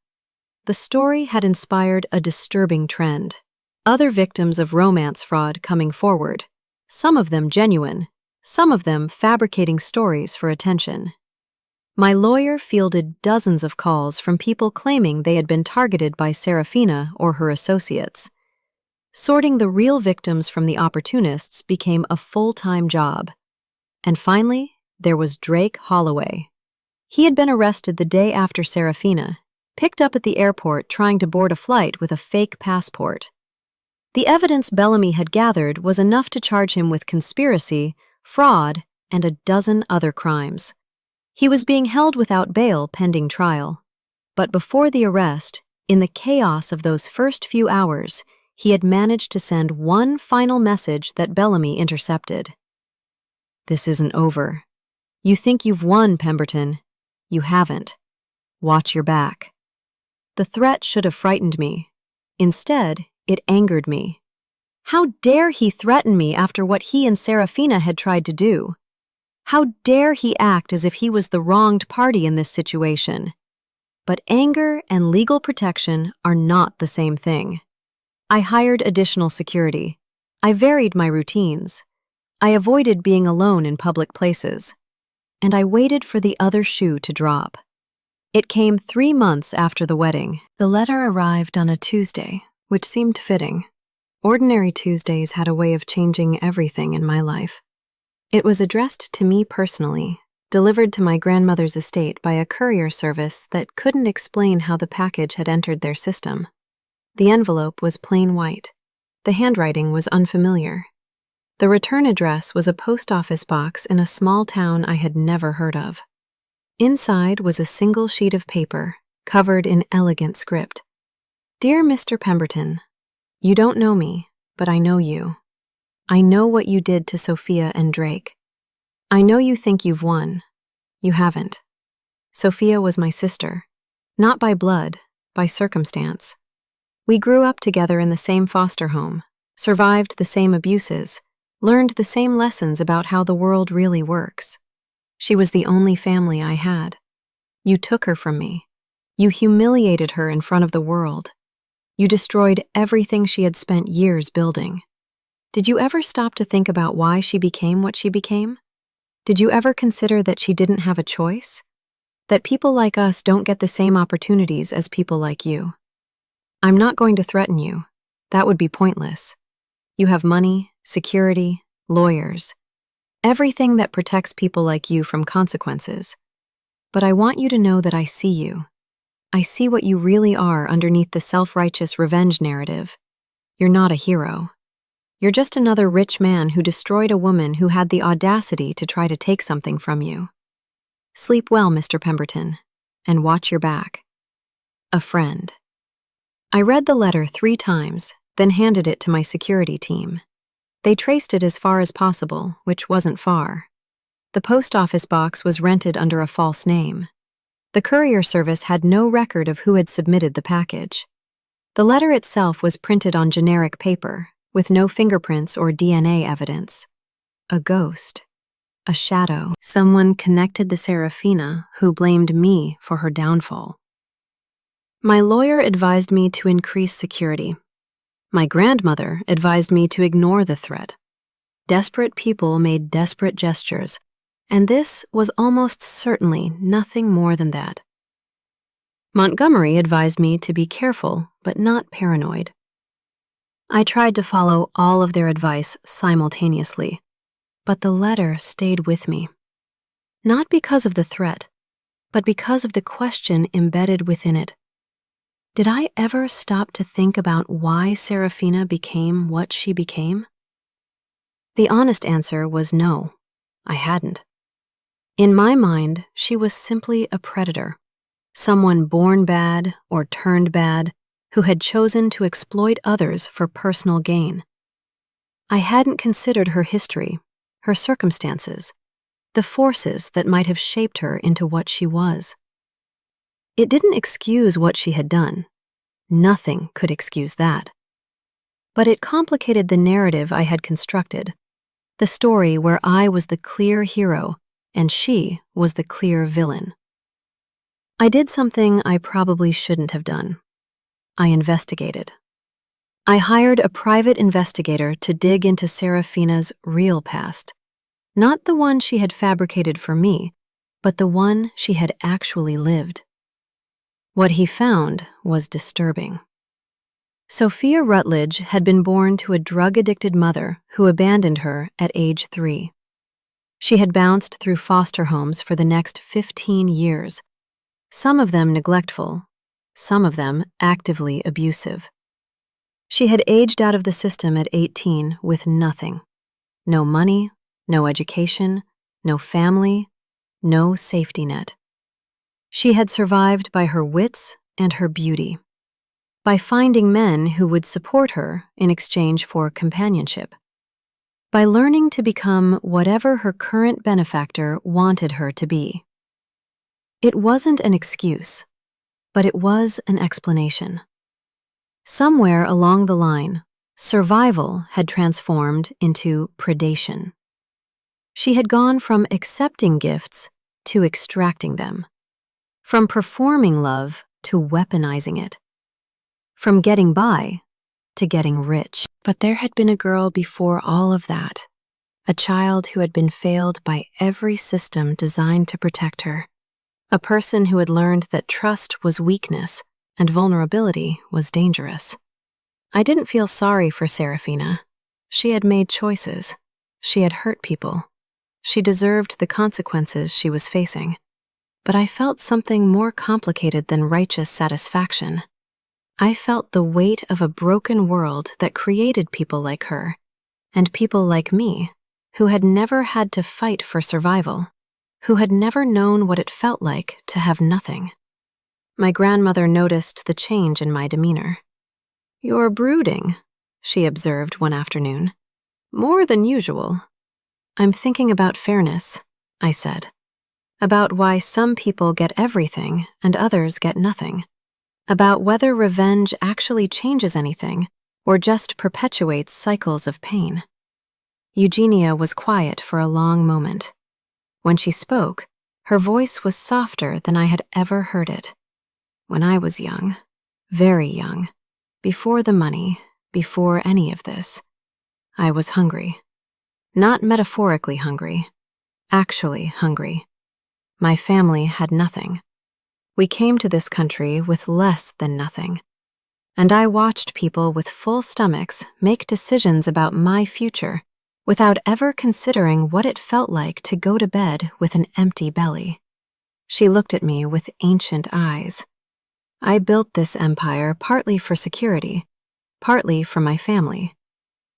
The story had inspired a disturbing trend. Other victims of romance fraud coming forward, some of them genuine, some of them fabricating stories for attention. My lawyer fielded dozens of calls from people claiming they had been targeted by Serafina or her associates. Sorting the real victims from the opportunists became a full-time job. And finally, there was Drake Holloway. He had been arrested the day after Serafina, picked up at the airport trying to board a flight with a fake passport. The evidence Bellamy had gathered was enough to charge him with conspiracy, fraud, and a dozen other crimes. He was being held without bail pending trial. But before the arrest, in the chaos of those first few hours, he had managed to send one final message that Bellamy intercepted. This isn't over. You think you've won, Pemberton. You haven't. Watch your back. The threat should have frightened me. Instead, it angered me. How dare he threaten me after what he and Serafina had tried to do? How dare he act as if he was the wronged party in this situation? But anger and legal protection are not the same thing. I hired additional security. I varied my routines. I avoided being alone in public places. And I waited for the other shoe to drop. It came 3 months after the wedding. The letter arrived on a Tuesday, which seemed fitting. Ordinary Tuesdays had a way of changing everything in my life. It was addressed to me personally, delivered to my grandmother's estate by a courier service that couldn't explain how the package had entered their system. The envelope was plain white. The handwriting was unfamiliar. The return address was a post office box in a small town I had never heard of. Inside was a single sheet of paper, covered in elegant script. Dear Mr. Pemberton, you don't know me, but I know you. I know what you did to Sophia and Drake. I know you think you've won. You haven't. Sophia was my sister, not by blood, by circumstance. We grew up together in the same foster home, survived the same abuses, learned the same lessons about how the world really works. She was the only family I had. You took her from me. You humiliated her in front of the world. You destroyed everything she had spent years building. Did you ever stop to think about why she became what she became? Did you ever consider that she didn't have a choice? That people like us don't get the same opportunities as people like you? I'm not going to threaten you. That would be pointless. You have money, security, lawyers, everything that protects people like you from consequences. But I want you to know that I see you. I see what you really are underneath the self-righteous revenge narrative. You're not a hero. You're just another rich man who destroyed a woman who had the audacity to try to take something from you. Sleep well, Mr. Pemberton, and watch your back. A friend. I read the letter 3 times, then handed it to my security team. They traced it as far as possible, which wasn't far. The post office box was rented under a false name. The courier service had no record of who had submitted the package. The letter itself was printed on generic paper, with no fingerprints or DNA evidence. A ghost. A shadow. Someone connected to Serafina who blamed me for her downfall. My lawyer advised me to increase security. My grandmother advised me to ignore the threat. Desperate people made desperate gestures, and this was almost certainly nothing more than that. Montgomery advised me to be careful, but not paranoid. I tried to follow all of their advice simultaneously, but the letter stayed with me. Not because of the threat, but because of the question embedded within it. Did I ever stop to think about why Serafina became what she became? The honest answer was no, I hadn't. In my mind, she was simply a predator, someone born bad or turned bad who had chosen to exploit others for personal gain. I hadn't considered her history, her circumstances, the forces that might have shaped her into what she was. It didn't excuse what she had done. Nothing could excuse that. But it complicated the narrative I had constructed, the story where I was the clear hero and she was the clear villain. I did something I probably shouldn't have done. I investigated. I hired a private investigator to dig into Serafina's real past, not the one she had fabricated for me, but the one she had actually lived. What he found was disturbing. Sophia Rutledge had been born to a drug-addicted mother who abandoned her at age 3. She had bounced through foster homes for the next 15 years, some of them neglectful, some of them actively abusive. She had aged out of the system at 18 with nothing. No money, no education, no family, no safety net. She had survived by her wits and her beauty, by finding men who would support her in exchange for companionship, by learning to become whatever her current benefactor wanted her to be. It wasn't an excuse, but it was an explanation. Somewhere along the line, survival had transformed into predation. She had gone from accepting gifts to extracting them, from performing love to weaponizing it, from getting by to getting rich. But there had been a girl before all of that, a child who had been failed by every system designed to protect her, a person who had learned that trust was weakness and vulnerability was dangerous. I didn't feel sorry for Serafina. She had made choices. She had hurt people. She deserved the consequences she was facing. But I felt something more complicated than righteous satisfaction. I felt the weight of a broken world that created people like her, and people like me, who had never had to fight for survival, who had never known what it felt like to have nothing. My grandmother noticed the change in my demeanor. "You're brooding," she observed one afternoon. "More than usual." "I'm thinking about fairness," I said. "About why some people get everything and others get nothing. About whether revenge actually changes anything or just perpetuates cycles of pain." Eugenia was quiet for a long moment. When she spoke, her voice was softer than I had ever heard it. "When I was young, very young, before the money, before any of this, I was hungry. Not metaphorically hungry, actually hungry. My family had nothing. We came to this country with less than nothing. And I watched people with full stomachs make decisions about my future without ever considering what it felt like to go to bed with an empty belly." She looked at me with ancient eyes. "I built this empire partly for security, partly for my family,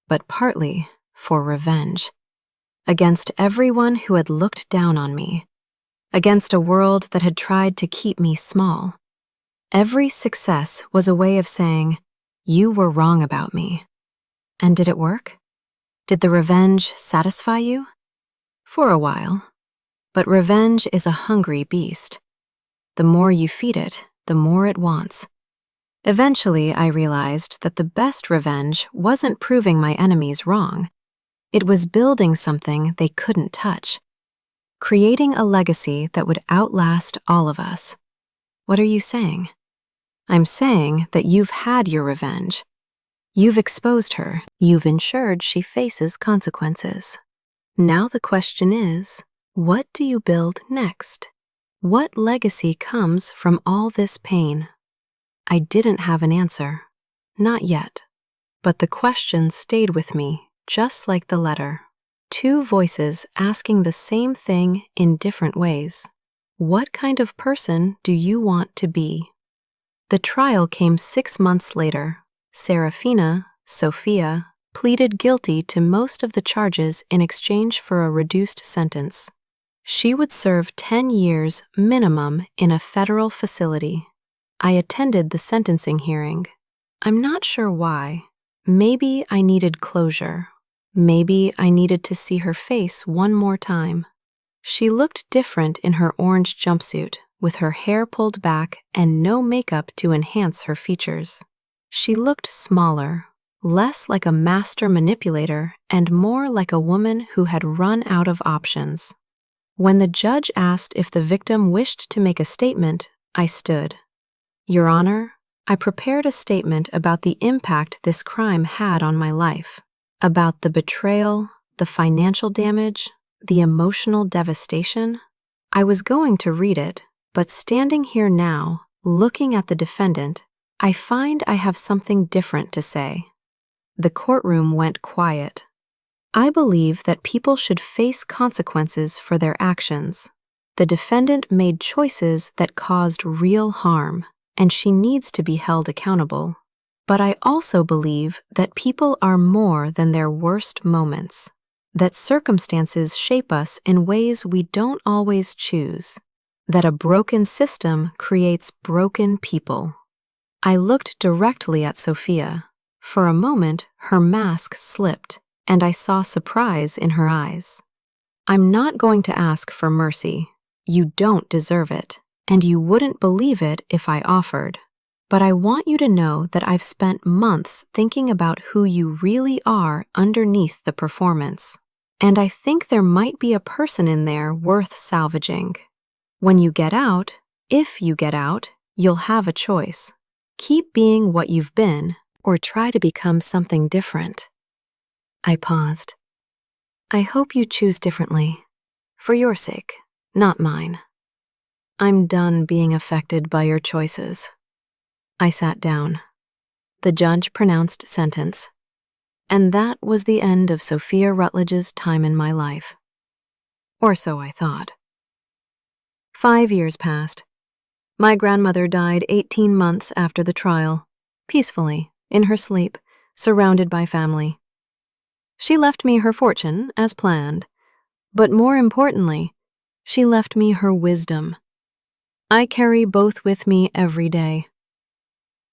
but partly for revenge. Against everyone who had looked down on me, against a world that had tried to keep me small. Every success was a way of saying, 'You were wrong about me.' And did it work? Did the revenge satisfy you? For a while, But revenge is a hungry beast. The more you feed it, the more it wants. Eventually, I realized that the best revenge wasn't proving my enemies wrong. It was building something they couldn't touch, creating a legacy that would outlast all of us. What are you saying? I'm saying that you've had your revenge. You've exposed her. You've ensured she faces consequences. Now the question is, what do you build next? What legacy comes from all this pain? I didn't have an answer. Not yet. But the question stayed with me, just like the letter. Two voices asking the same thing in different ways. What kind of person do you want to be? The trial came 6 months later. Serafina, Sophia, pleaded guilty to most of the charges in exchange for a reduced sentence. She would serve 10 years minimum in a federal facility. I attended the sentencing hearing. I'm not sure why. Maybe I needed closure. Maybe I needed to see her face one more time. She looked different in her orange jumpsuit, with her hair pulled back and no makeup to enhance her features. She looked smaller, less like a master manipulator and more like a woman who had run out of options. When the judge asked if the victim wished to make a statement, I stood. Your Honor, I prepared a statement about the impact this crime had on my life, about the betrayal, the financial damage, the emotional devastation. I was going to read it, but standing here now, looking at the defendant, I find I have something different to say. The courtroom went quiet. I believe that people should face consequences for their actions. The defendant made choices that caused real harm, and she needs to be held accountable. But I also believe that people are more than their worst moments, that circumstances shape us in ways we don't always choose, that a broken system creates broken people. I looked directly at Sophia. For a moment, her mask slipped, and I saw surprise in her eyes. I'm not going to ask for mercy. You don't deserve it, and you wouldn't believe it if I offered. But I want you to know that I've spent months thinking about who you really are underneath the performance. And I think there might be a person in there worth salvaging. When you get out, if you get out, you'll have a choice. Keep being what you've been, or try to become something different. I paused. I hope you choose differently. For your sake, not mine. I'm done being affected by your choices. I sat down. The judge pronounced sentence. And that was the end of Sophia Rutledge's time in my life. Or so I thought. 5 years passed. My grandmother died 18 months after the trial, peacefully, in her sleep, surrounded by family. She left me her fortune, as planned, but more importantly, she left me her wisdom. I carry both with me every day.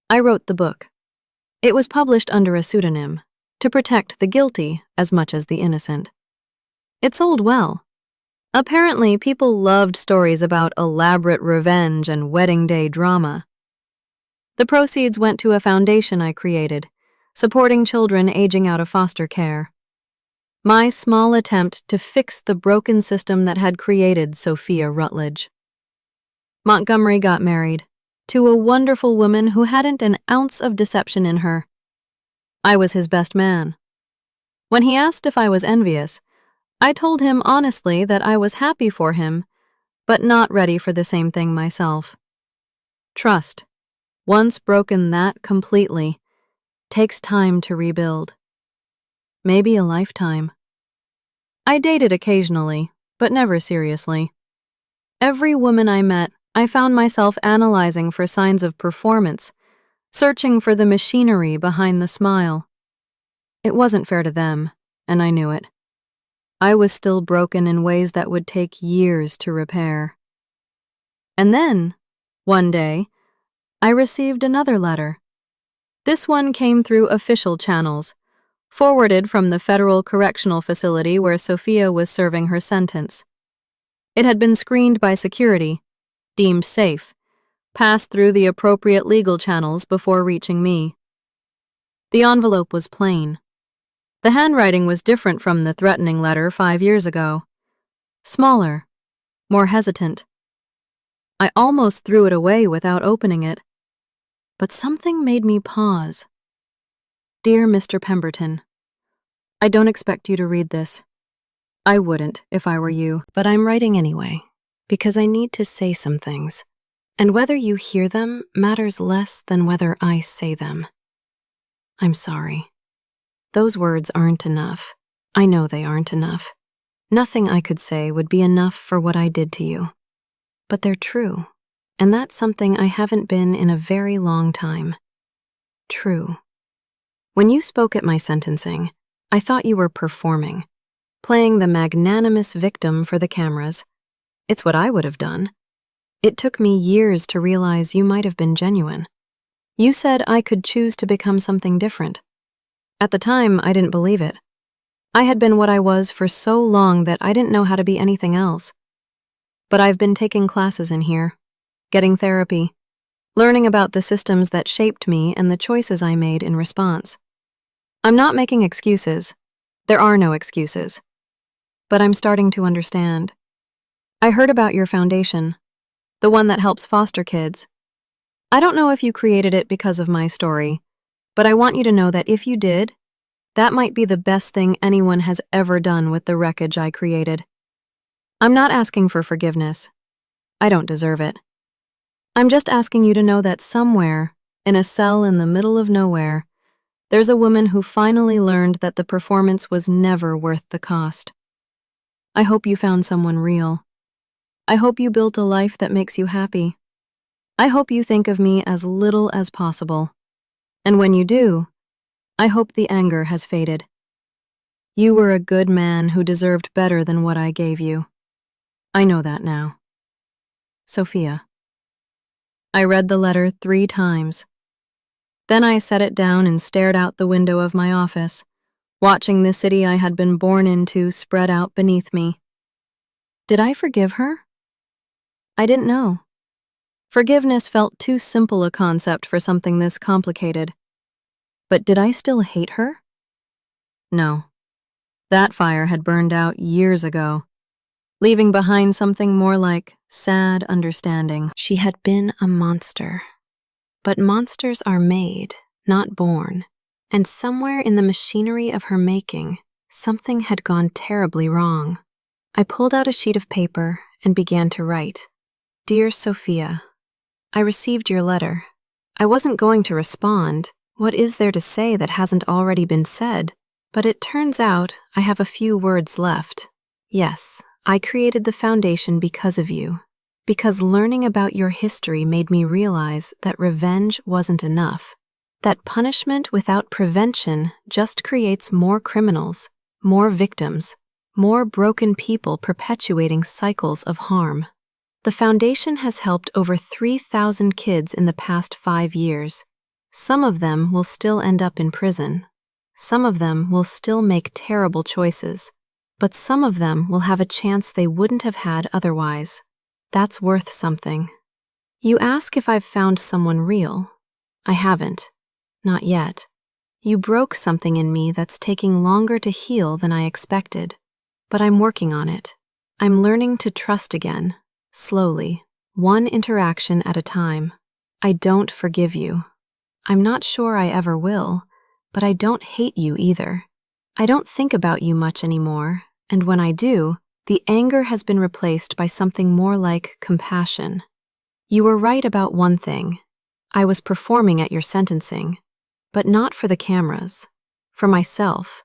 I wrote the book. It was published under a pseudonym, to protect the guilty as much as the innocent. It sold well. Apparently, people loved stories about elaborate revenge and wedding day drama. The proceeds went to a foundation I created, supporting children aging out of foster care. My small attempt to fix the broken system that had created Sophia Rutledge. Montgomery got married, to a wonderful woman who hadn't an ounce of deception in her. I was his best man. When he asked if I was envious, I told him honestly that I was happy for him, but not ready for the same thing myself. Trust, once broken that completely, takes time to rebuild. Maybe a lifetime. I dated occasionally, but never seriously. Every woman I met, I found myself analyzing for signs of performance, searching for the machinery behind the smile. It wasn't fair to them, and I knew it. I was still broken in ways that would take years to repair. And then, one day, I received another letter. This one came through official channels, forwarded from the federal correctional facility where Sophia was serving her sentence. It had been screened by security, deemed safe, passed through the appropriate legal channels before reaching me. The envelope was plain. The handwriting was different from the threatening letter 5 years ago. Smaller, more hesitant. I almost threw it away without opening it, but something made me pause. Dear Mr. Pemberton, I don't expect you to read this. I wouldn't if I were you. But I'm writing anyway, because I need to say some things. And whether you hear them matters less than whether I say them. I'm sorry. Those words aren't enough. I know they aren't enough. Nothing I could say would be enough for what I did to you. But they're true, and that's something I haven't been in a very long time. True. When you spoke at my sentencing, I thought you were performing, playing the magnanimous victim for the cameras. It's what I would have done. It took me years to realize you might have been genuine. You said I could choose to become something different. At the time, I didn't believe it. I had been what I was for so long that I didn't know how to be anything else. But I've been taking classes in here, getting therapy, learning about the systems that shaped me and the choices I made in response. I'm not making excuses. There are no excuses. But I'm starting to understand. I heard about your foundation, the one that helps foster kids. I don't know if you created it because of my story, but I want you to know that if you did, that might be the best thing anyone has ever done with the wreckage I created. I'm not asking for forgiveness. I don't deserve it. I'm just asking you to know that somewhere, in a cell in the middle of nowhere, there's a woman who finally learned that the performance was never worth the cost. I hope you found someone real. I hope you built a life that makes you happy. I hope you think of me as little as possible. And when you do, I hope the anger has faded. You were a good man who deserved better than what I gave you. I know that now. Sophia. I read the letter 3 times. Then I set it down and stared out the window of my office, watching the city I had been born into spread out beneath me. Did I forgive her? I didn't know. Forgiveness felt too simple a concept for something this complicated. But did I still hate her? No. That fire had burned out years ago, leaving behind something more like sad understanding. She had been a monster. But monsters are made, not born. And somewhere in the machinery of her making, something had gone terribly wrong. I pulled out a sheet of paper and began to write. Dear Sophia, I received your letter. I wasn't going to respond. What is there to say that hasn't already been said? But it turns out I have a few words left. Yes, I created the foundation because of you. Because learning about your history made me realize that revenge wasn't enough. That punishment without prevention just creates more criminals, more victims, more broken people perpetuating cycles of harm. The foundation has helped over 3,000 kids in the past 5 years. Some of them will still end up in prison. Some of them will still make terrible choices. But some of them will have a chance they wouldn't have had otherwise. That's worth something. You ask if I've found someone real. I haven't. Not yet. You broke something in me that's taking longer to heal than I expected. But I'm working on it. I'm learning to trust again. Slowly, one interaction at a time. I don't forgive you. I'm not sure I ever will, but I don't hate you either. I don't think about you much anymore, and when I do, the anger has been replaced by something more like compassion. You were right about one thing. I was performing at your sentencing, but not for the cameras, for myself,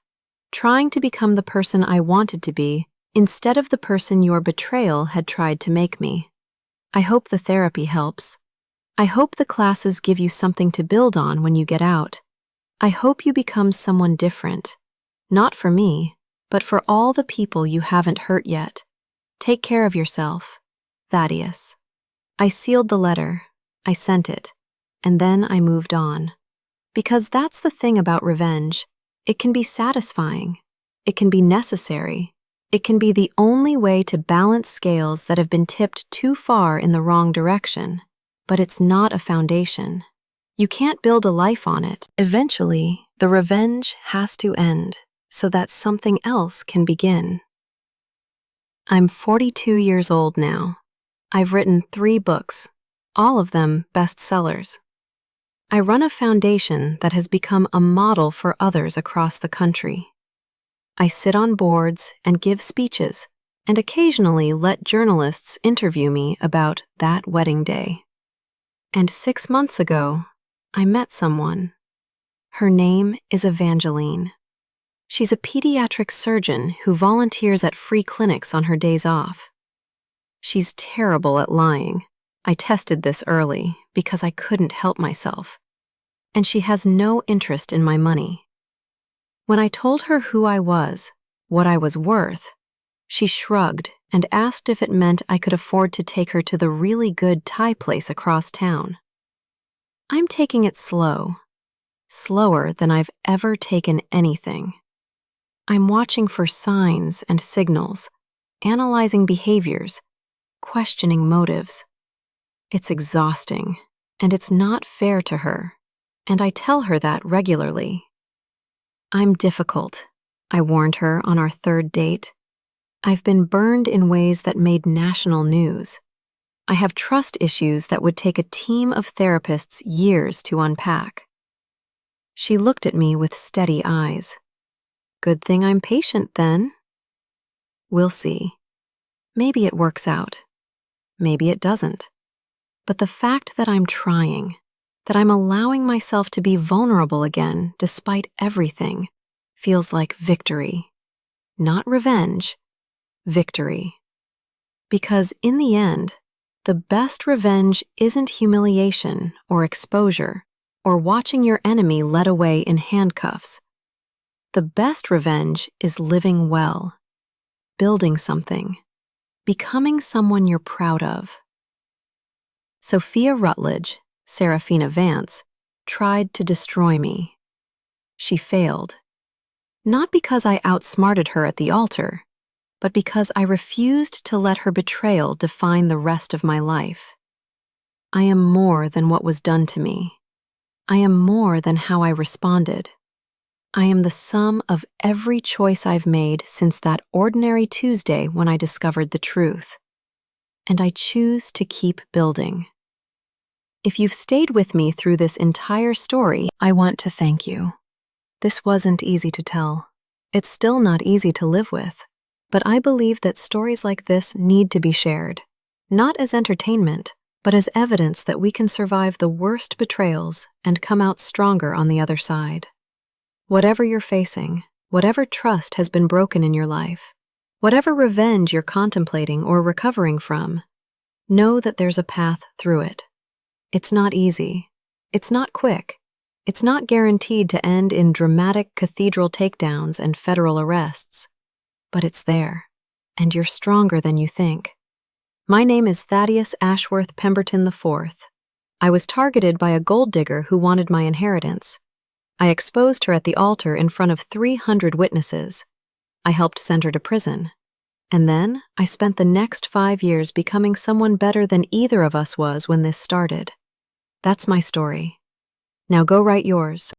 trying to become the person I wanted to be instead of the person your betrayal had tried to make me. I hope the therapy helps. I hope the classes give you something to build on when you get out. I hope you become someone different, not for me, but for all the people you haven't hurt yet. Take care of yourself, Thaddeus. I sealed the letter, I sent it, and then I moved on. Because that's the thing about revenge. It can be satisfying. It can be necessary. It can be the only way to balance scales that have been tipped too far in the wrong direction, but it's not a foundation. You can't build a life on it. Eventually, the revenge has to end so that something else can begin. I'm 42 years old now. I've written 3 books, all of them bestsellers. I run a foundation that has become a model for others across the country. I sit on boards and give speeches, and occasionally let journalists interview me about that wedding day. And 6 months ago, I met someone. Her name is Evangeline. She's a pediatric surgeon who volunteers at free clinics on her days off. She's terrible at lying. I tested this early because I couldn't help myself. And she has no interest in my money. When I told her who I was, what I was worth, she shrugged and asked if it meant I could afford to take her to the really good Thai place across town. I'm taking it slow, slower than I've ever taken anything. I'm watching for signs and signals, analyzing behaviors, questioning motives. It's exhausting, and it's not fair to her, and I tell her that regularly. I'm difficult, I warned her on our 3rd date. I've been burned in ways that made national news. I have trust issues that would take a team of therapists years to unpack. She looked at me with steady eyes. Good thing I'm patient, then. We'll see. Maybe it works out. Maybe it doesn't. But the fact that I'm trying, that I'm allowing myself to be vulnerable again despite everything, feels like victory. Not revenge, victory. Because in the end, the best revenge isn't humiliation or exposure or watching your enemy led away in handcuffs. The best revenge is living well, building something, becoming someone you're proud of. Sophia Rutledge, Serafina Vance, tried to destroy me. She failed. Not because I outsmarted her at the altar, but because I refused to let her betrayal define the rest of my life. I am more than what was done to me. I am more than how I responded. I am the sum of every choice I've made since that ordinary Tuesday when I discovered the truth. And I choose to keep building. If you've stayed with me through this entire story, I want to thank you. This wasn't easy to tell. It's still not easy to live with. But I believe that stories like this need to be shared, not as entertainment, but as evidence that we can survive the worst betrayals and come out stronger on the other side. Whatever you're facing, whatever trust has been broken in your life, whatever revenge you're contemplating or recovering from, know that there's a path through it. It's not easy. It's not quick. It's not guaranteed to end in dramatic cathedral takedowns and federal arrests. But it's there, and you're stronger than you think. My name is Thaddeus Ashworth Pemberton IV. I was targeted by a gold digger who wanted my inheritance. I exposed her at the altar in front of 300 witnesses. I helped send her to prison. And then I spent the next 5 years becoming someone better than either of us was when this started. That's my story. Now go write yours.